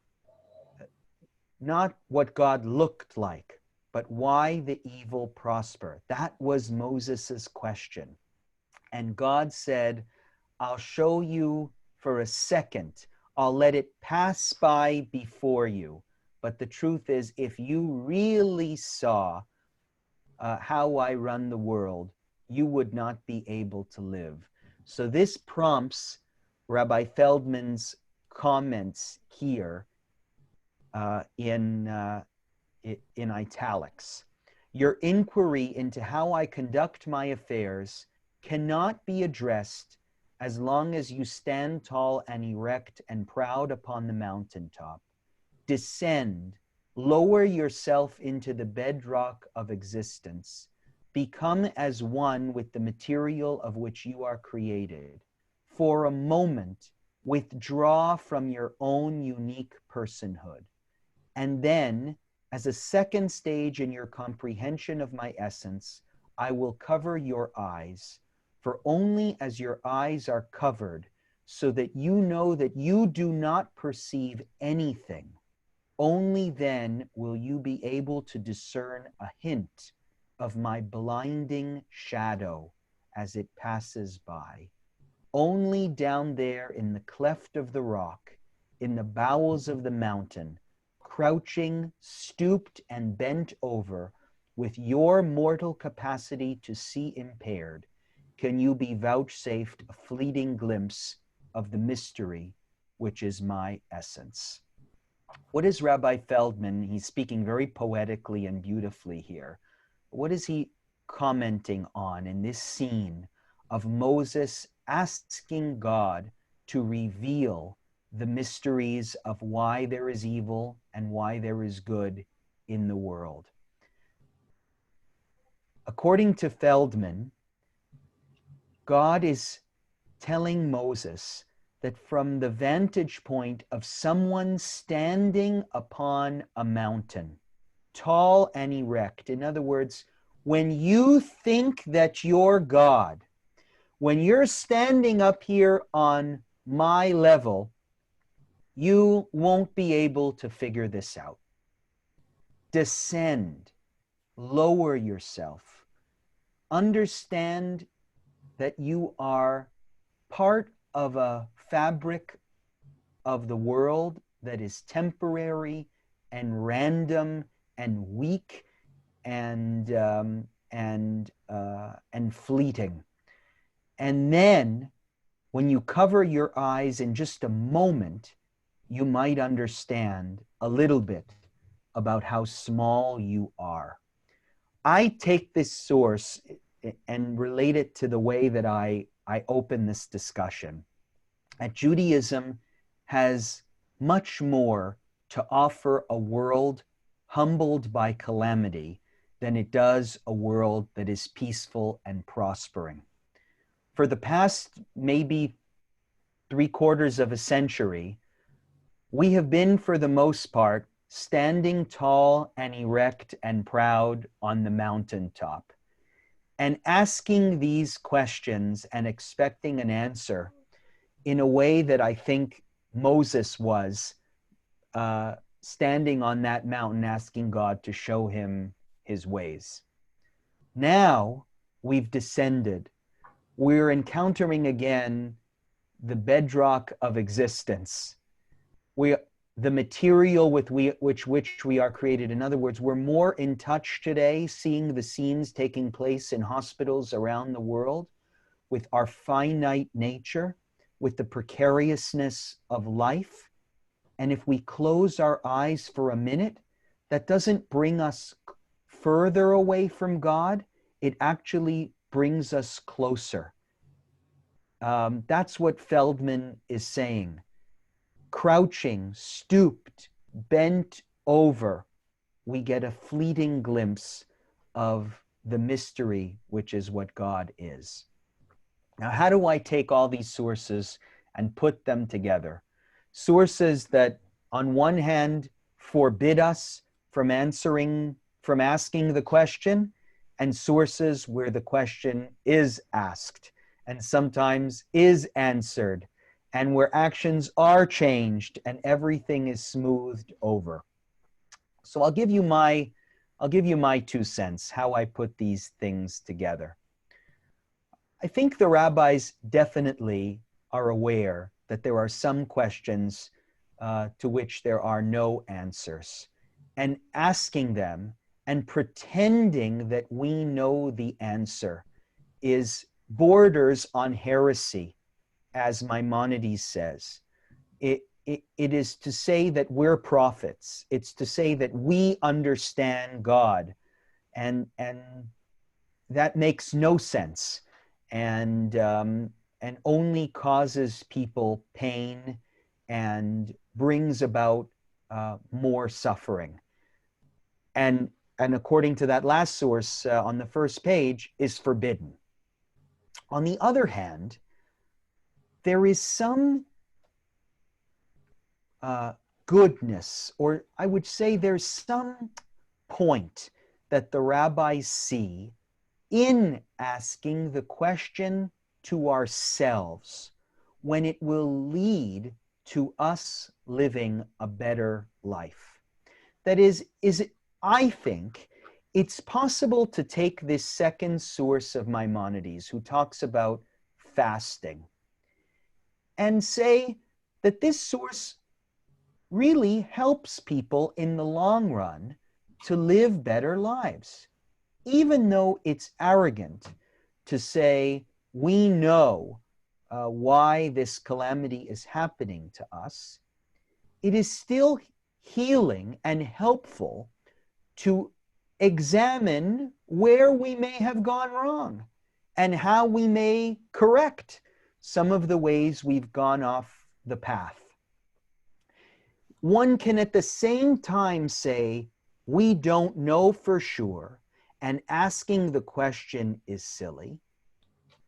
not what God looked like, but why the evil prosper. That was Moses's question. And God said, I'll show you for a second. I'll let it pass by before you. But the truth is, if you really saw how I run the world, you would not be able to live. So this prompts Rabbi Feldman's comments here in italics. Your inquiry into how I conduct my affairs cannot be addressed as long as you stand tall and erect and proud upon the mountaintop. Descend, lower yourself into the bedrock of existence. Become as one with the material of which you are created. For a moment, withdraw from your own unique personhood. And then, as a second stage in your comprehension of my essence, I will cover your eyes. For only as your eyes are covered, so that you know that you do not perceive anything, only then will you be able to discern a hint of my blinding shadow as it passes by. Only down there in the cleft of the rock, in the bowels of the mountain, crouching, stooped, and bent over, with your mortal capacity to see impaired, can you be vouchsafed a fleeting glimpse of the mystery which is my essence. What is Rabbi Feldman, he's speaking very poetically and beautifully here, what is he commenting on in this scene of Moses asking God to reveal the mysteries of why there is evil and why there is good in the world? According to Feldman, God is telling Moses that from the vantage point of someone standing upon a mountain, tall and erect, in other words, when you think that you're God, when you're standing up here on my level, you won't be able to figure this out. Descend, lower yourself, understand that you are part of a fabric of the world that is temporary and random and weak and fleeting. And then when you cover your eyes in just a moment, you might understand a little bit about how small you are. I take this source and relate it to the way that I open this discussion. That Judaism has much more to offer a world humbled by calamity than it does a world that is peaceful and prospering. For the past maybe 3/4 of a century, we have been, for the most part, standing tall and erect and proud on the mountaintop, and asking these questions and expecting an answer in a way that I think Moses was standing on that mountain asking God to show him his ways. Now we've descended. We're encountering again the bedrock of existence. The material with which we are created. In other words, we're more in touch today, seeing the scenes taking place in hospitals around the world, with our finite nature, with the precariousness of life. And if we close our eyes for a minute, that doesn't bring us further away from God. It actually brings us closer. That's what Feldman is saying. Crouching, stooped, bent over, we get a fleeting glimpse of the mystery, which is what God is. Now, how do I take all these sources and put them together? Sources that, on one hand, forbid us from asking the question, and sources where the question is asked and sometimes is answered, and where actions are changed and everything is smoothed over. So I'll give you my 2 cents, how I put these things together. I think the rabbis definitely are aware that there are some questions to which there are no answers. And asking them and pretending that we know the answer borders on heresy, as Maimonides says. It is to say that we're prophets. It's to say that we understand God. And that makes no sense. And only causes people pain and brings about more suffering. And according to that last source on the first page, is forbidden. On the other hand, there is some goodness, or I would say there's some point that the rabbis see in asking the question to ourselves when it will lead to us living a better life. That is I think it's possible to take this second source of Maimonides, who talks about fasting, and say that this source really helps people in the long run to live better lives. Even though it's arrogant to say, we know why this calamity is happening to us, it is still healing and helpful to examine where we may have gone wrong and how we may correct some of the ways we've gone off the path. One can at the same time say, we don't know for sure, and asking the question is silly,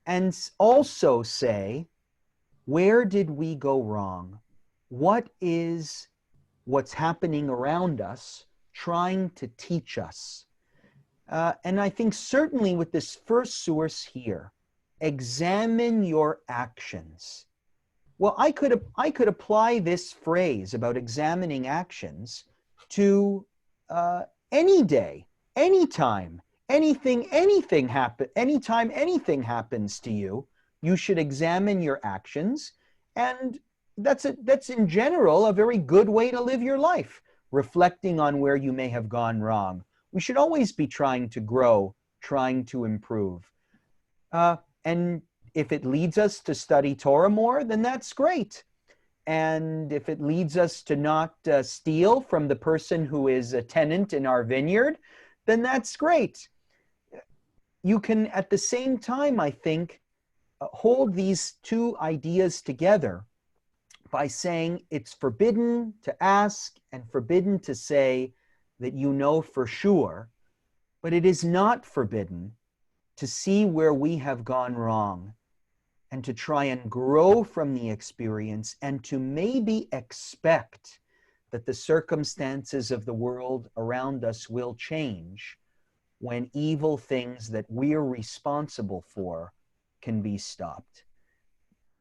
and also say, where did we go wrong? What is what's happening around us trying to teach us? And I think certainly with this first source here, examine your actions. Well, I could apply this phrase about examining actions to any day, anytime, anytime anything happens to you, you should examine your actions. And that's in general a very good way to live your life, reflecting on where you may have gone wrong. We should always be trying to grow, trying to improve. And if it leads us to study Torah more, then that's great. And if it leads us to not steal from the person who is a tenant in our vineyard, then that's great. You can, at the same time, I think, hold these two ideas together by saying it's forbidden to ask and forbidden to say that you know for sure, but it is not forbidden to see where we have gone wrong and to try and grow from the experience and to maybe expect that the circumstances of the world around us will change when evil things that we're responsible for can be stopped.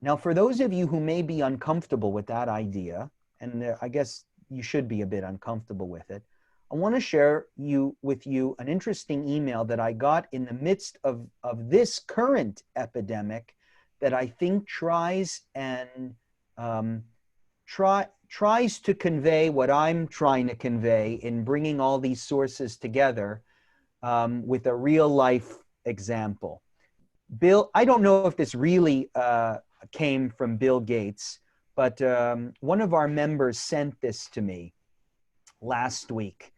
Now, for those of you who may be uncomfortable with that idea, and I guess you should be a bit uncomfortable with it, I want to share with you an interesting email that I got in the midst of this current epidemic that I think tries to convey what I'm trying to convey in bringing all these sources together with a real life example. Bill, I don't know if this really came from Bill Gates, but one of our members sent this to me last week.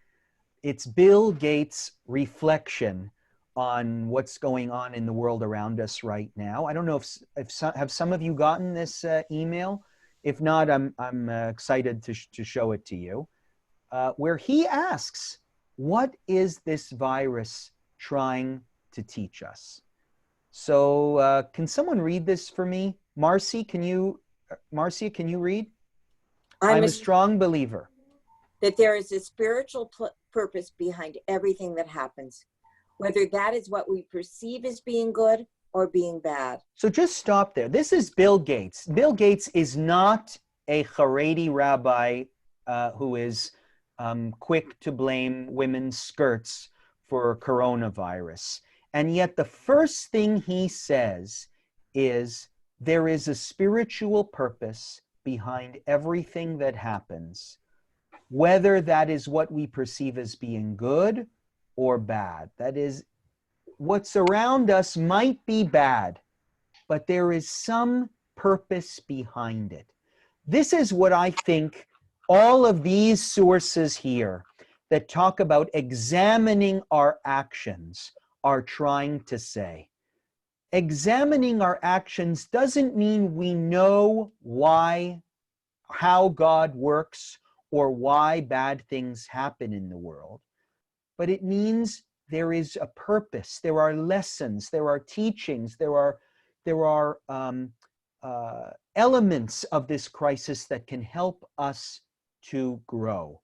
It's Bill Gates' reflection on what's going on in the world around us right now. I don't know have some of you gotten this email? If not, I'm excited to show it to you, where he asks, what is this virus trying to teach us. So can someone read this for me? Marcia, can you read? I'm a strong believer that there is a spiritual purpose behind everything that happens, whether that is what we perceive as being good or being bad. So just stop there. This is Bill Gates. Bill Gates is not a Haredi rabbi who is quick to blame women's skirts for coronavirus. And yet the first thing he says is there is a spiritual purpose behind everything that happens, whether that is what we perceive as being good or bad. That is, what's around us might be bad, but there is some purpose behind it. This is what I think all of these sources here that talk about examining our actions are trying to say. Examining our actions doesn't mean we know how God works or why bad things happen in the world, but it means there is a purpose, there are lessons, there are teachings, there are elements of this crisis that can help us to grow.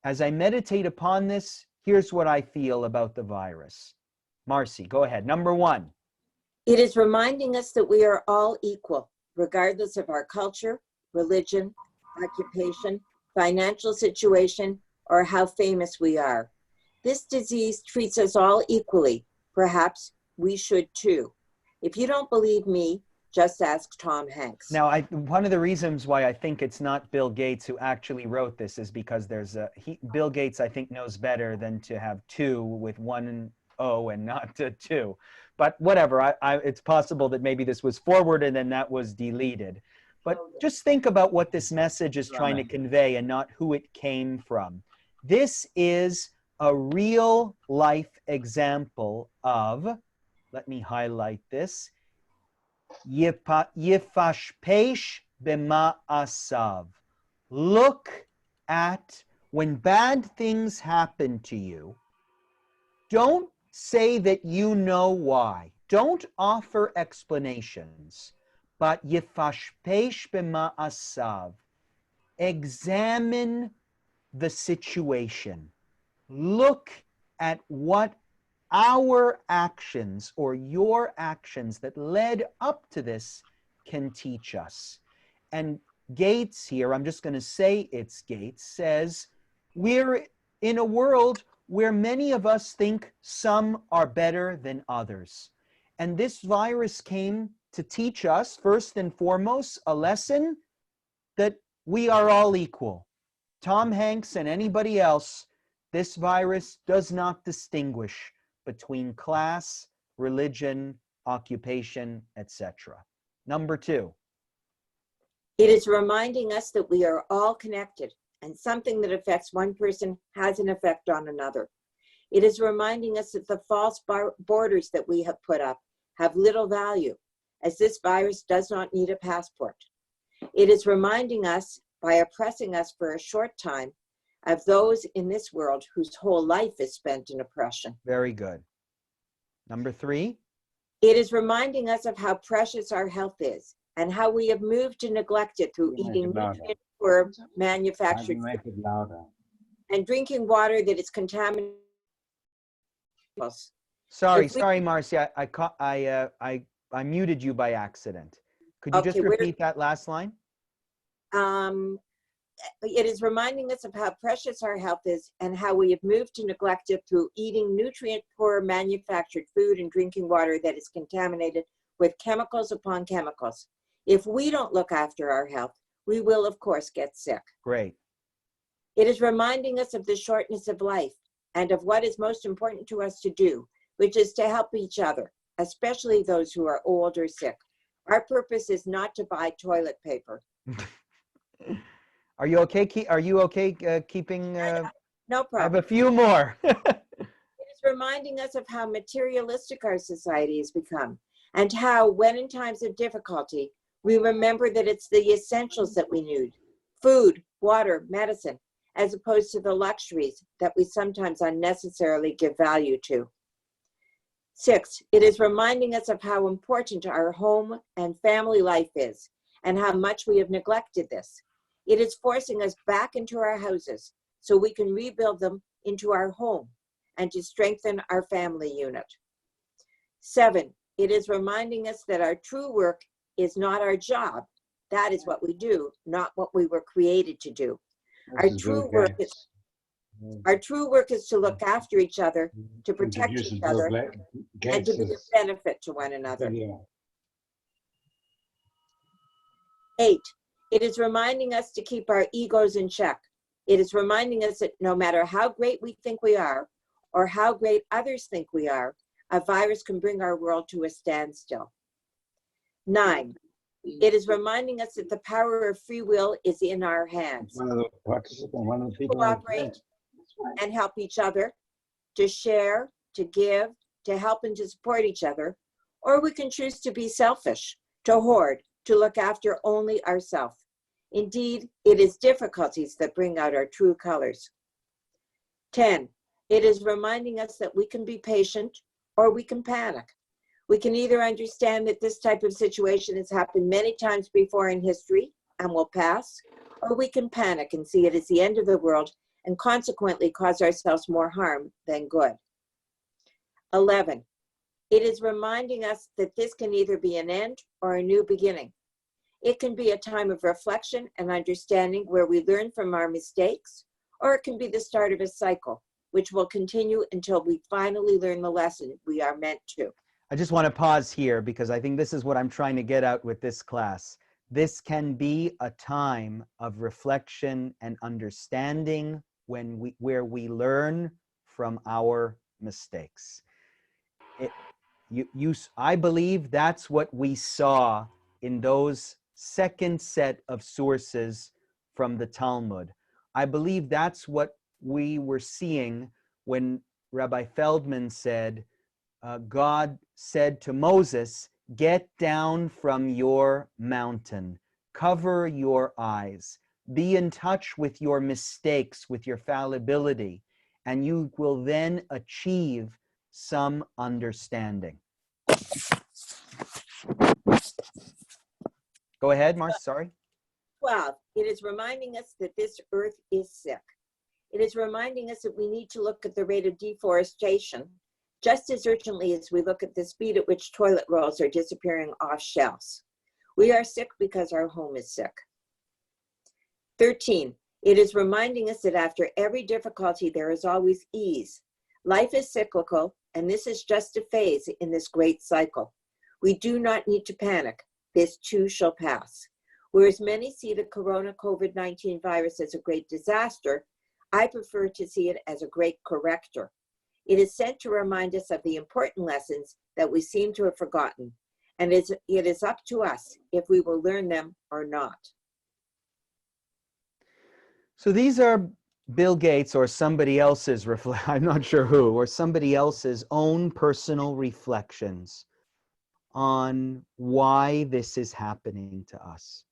As I meditate upon this, here's what I feel about the virus. Marcy, go ahead. Number one. It is reminding us that we are all equal, regardless of our culture, religion, occupation, financial situation, or how famous we are. This disease treats us all equally. Perhaps we should too. If you don't believe me, just ask Tom Hanks. Now, one of the reasons why I think it's not Bill Gates who actually wrote this is because Bill Gates, I think, knows better than to have two with one O and not two. But whatever, it's possible that maybe this was forward and then that was deleted. But just think about what this message is trying to convey and not who it came from. This is a real life example of, let me highlight this, Yifashpesh b'ma'asav. Look at when bad things happen to you. Don't say that you know why. Don't offer explanations. But Yifashpesh b'ma'asav. Examine the situation. Look at what our actions or your actions that led up to this can teach us. And Gates here, I'm just going to say it's Gates, says we're in a world where many of us think some are better than others. And this virus came to teach us, first and foremost, a lesson that we are all equal. Tom Hanks and anybody else, this virus does not distinguish between class, religion, occupation, etc. Number two. It is reminding us that we are all connected, and something that affects one person has an effect on another. It is reminding us that the false borders that we have put up have little value, as this virus does not need a passport. It is reminding us, by oppressing us for a short time, of those in this world whose whole life is spent in oppression. Very good. Number three. It is reminding us of how precious our health is and how we have moved to neglect it through eating nutrient-poor manufactured food and drinking water that is contaminated. Sorry, Marcia. I muted you by accident. Could you just repeat that last line? It is reminding us of how precious our health is and how we have moved to neglect it through eating nutrient-poor manufactured food and drinking water that is contaminated with chemicals upon chemicals. If we don't look after our health, we will, of course, get sick. Great. It is reminding us of the shortness of life and of what is most important to us to do, which is to help each other, especially those who are old or sick. Our purpose is not to buy toilet paper. Are you okay? Are you okay keeping? No problem. I have a few more. It is reminding us of how materialistic our society has become, and how, when in times of difficulty, we remember that it's the essentials that we need: food, water, medicine, as opposed to the luxuries that we sometimes unnecessarily give value to. 6, it is reminding us of how important our home and family life is and how much we have neglected this. It is forcing us back into our houses so we can rebuild them into our home and to strengthen our family unit. 7, it is reminding us that our true work is not our job. That is what we do, not what we were created to do. Our true work is to look after each other, to protect each other, and to be of benefit to one another. 8, it is reminding us to keep our egos in check. It is reminding us that no matter how great we think we are, or how great others think we are, a virus can bring our world to a standstill. 9, it is reminding us that the power of free will is in our hands. Cooperate and help each other, to share, to give, to help and to support each other, or we can choose to be selfish, to hoard, to look after only ourselves. Indeed, it is difficulties that bring out our true colors. 10, it is reminding us that we can be patient or we can panic. We can either understand that this type of situation has happened many times before in history and will pass, or we can panic and see it as the end of the world and consequently cause ourselves more harm than good. 11, it is reminding us that this can either be an end or a new beginning. It can be a time of reflection and understanding where we learn from our mistakes, or it can be the start of a cycle, which will continue until we finally learn the lesson we are meant to. I just want to pause here because I think this is what I'm trying to get out with this class. This can be a time of reflection and understanding where we learn from our mistakes. I believe that's what we saw in those second set of sources from the Talmud. I believe that's what we were seeing when Rabbi Feldman said, God said to Moses, get down from your mountain, cover your eyes, be in touch with your mistakes, with your fallibility, and you will then achieve some understanding. Go ahead, Marcy, sorry. 12, it is reminding us that this earth is sick. It is reminding us that we need to look at the rate of deforestation just as urgently as we look at the speed at which toilet rolls are disappearing off shelves. We are sick because our home is sick. 13, it is reminding us that after every difficulty, there is always ease. Life is cyclical, and this is just a phase in this great cycle. We do not need to panic. This too shall pass. Whereas many see the corona COVID-19 virus as a great disaster, I prefer to see it as a great corrector. It is sent to remind us of the important lessons that we seem to have forgotten, and it is up to us if we will learn them or not. So these are Bill Gates or somebody else's, I'm not sure who, or somebody else's own personal reflections on why this is happening to us.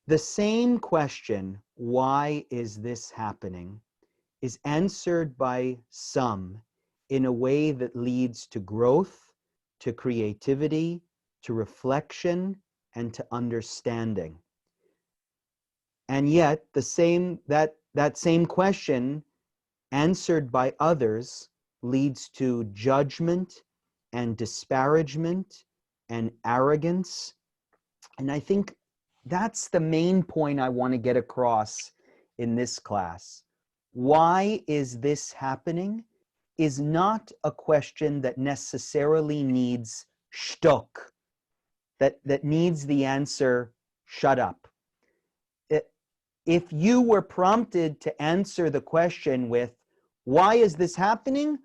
The same question, why is this happening, is answered by some in a way that leads to growth, to creativity, to reflection, and to understanding. And yet the same that same question answered by others leads to judgment and disparagement and arrogance. And I think that's the main point I want to get across in this class. Why is this happening is not a question that necessarily needs shtuk, that needs the answer, shut up. If you were prompted to answer the question with, why is this happening?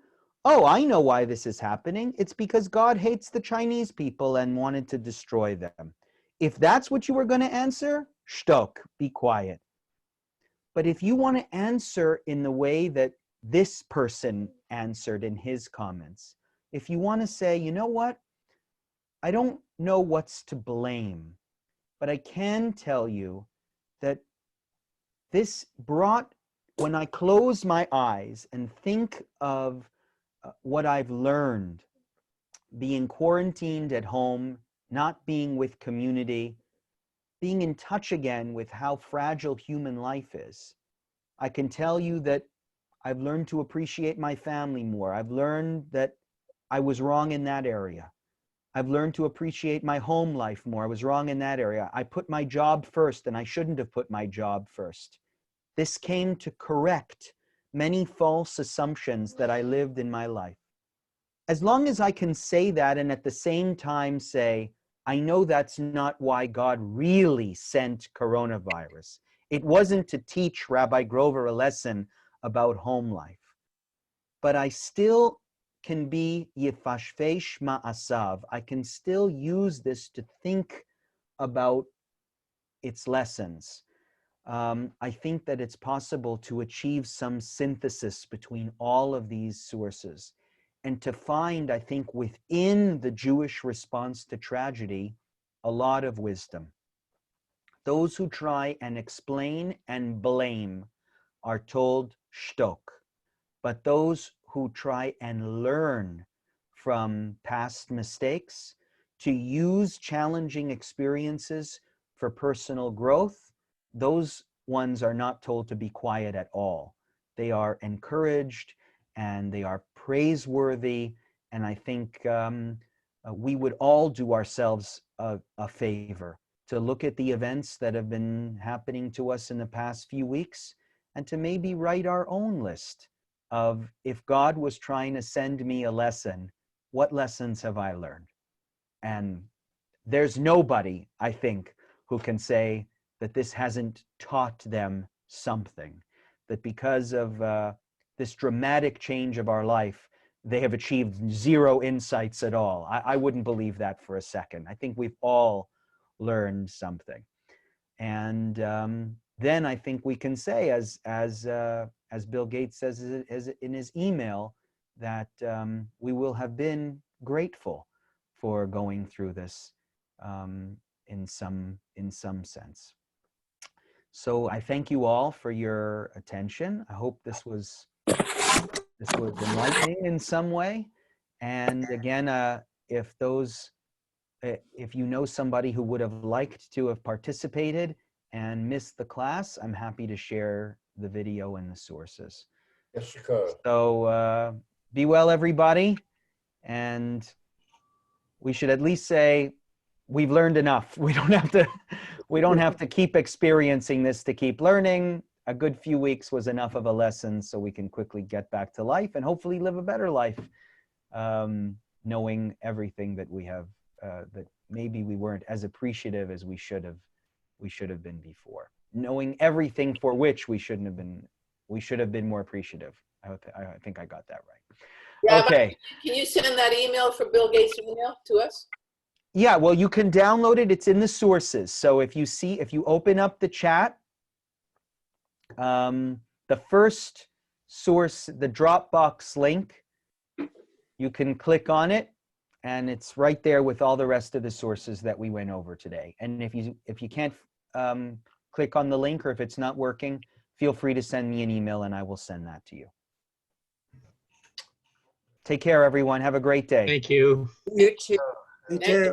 Oh, I know why this is happening. It's because God hates the Chinese people and wanted to destroy them. If that's what you were going to answer, shtuk, be quiet. But if you want to answer in the way that this person answered in his comments, if you want to say, you know what, I don't know what's to blame, but I can tell you that this brought, when I close my eyes and think of what I've learned being quarantined at home, not being with community, being in touch again with how fragile human life is. I can tell you that I've learned to appreciate my family more. I've learned that I was wrong in that area. I've learned to appreciate my home life more. I was wrong in that area. I put my job first, and I shouldn't have put my job first. This came to correct many false assumptions that I lived in my life. As long as I can say that and at the same time say, I know that's not why God really sent coronavirus. It wasn't to teach Rabbi Grover a lesson about home life. But I still can be yifashfesh ma'asav. I can still use this to think about its lessons. I think that it's possible to achieve some synthesis between all of these sources and to find, I think, within the Jewish response to tragedy, a lot of wisdom. Those who try and explain and blame are told shtok, but those who try and learn from past mistakes to use challenging experiences for personal growth, those ones are not told to be quiet at all. They are encouraged and they are praiseworthy. And I think we would all do ourselves a favor to look at the events that have been happening to us in the past few weeks and to maybe write our own list of, if God was trying to send me a lesson, what lessons have I learned? And there's nobody, I think, who can say that this hasn't taught them something, that because of this dramatic change of our life, they have achieved zero insights at all. I wouldn't believe that for a second. I think we've all learned something. And then I think we can say, as Bill Gates says in his email, that we will have been grateful for going through this in some sense. So I thank you all for your attention. I hope this was enlightening in some way. And again, if you know somebody who would have liked to have participated and missed the class, I'm happy to share the video and the sources. Yes, you could. So be well, everybody. And we should at least say we've learned enough. We don't have to keep experiencing this to keep learning. A good few weeks was enough of a lesson so we can quickly get back to life and hopefully live a better life, knowing everything that we have, that maybe we weren't as appreciative as we should have been before. Knowing everything for which we should have been more appreciative. I think I got that right. Yeah, okay. Can you send that email for Bill Gates' email to us? Yeah, well, you can download it. It's in the sources. So if you open up the chat, the first source, the Dropbox link, you can click on it and it's right there with all the rest of the sources that we went over today. And if you can't click on the link, or if it's not working, feel free to send me an email and I will send that to you. Take care, everyone. Have a great day. Thank you. You too. You too.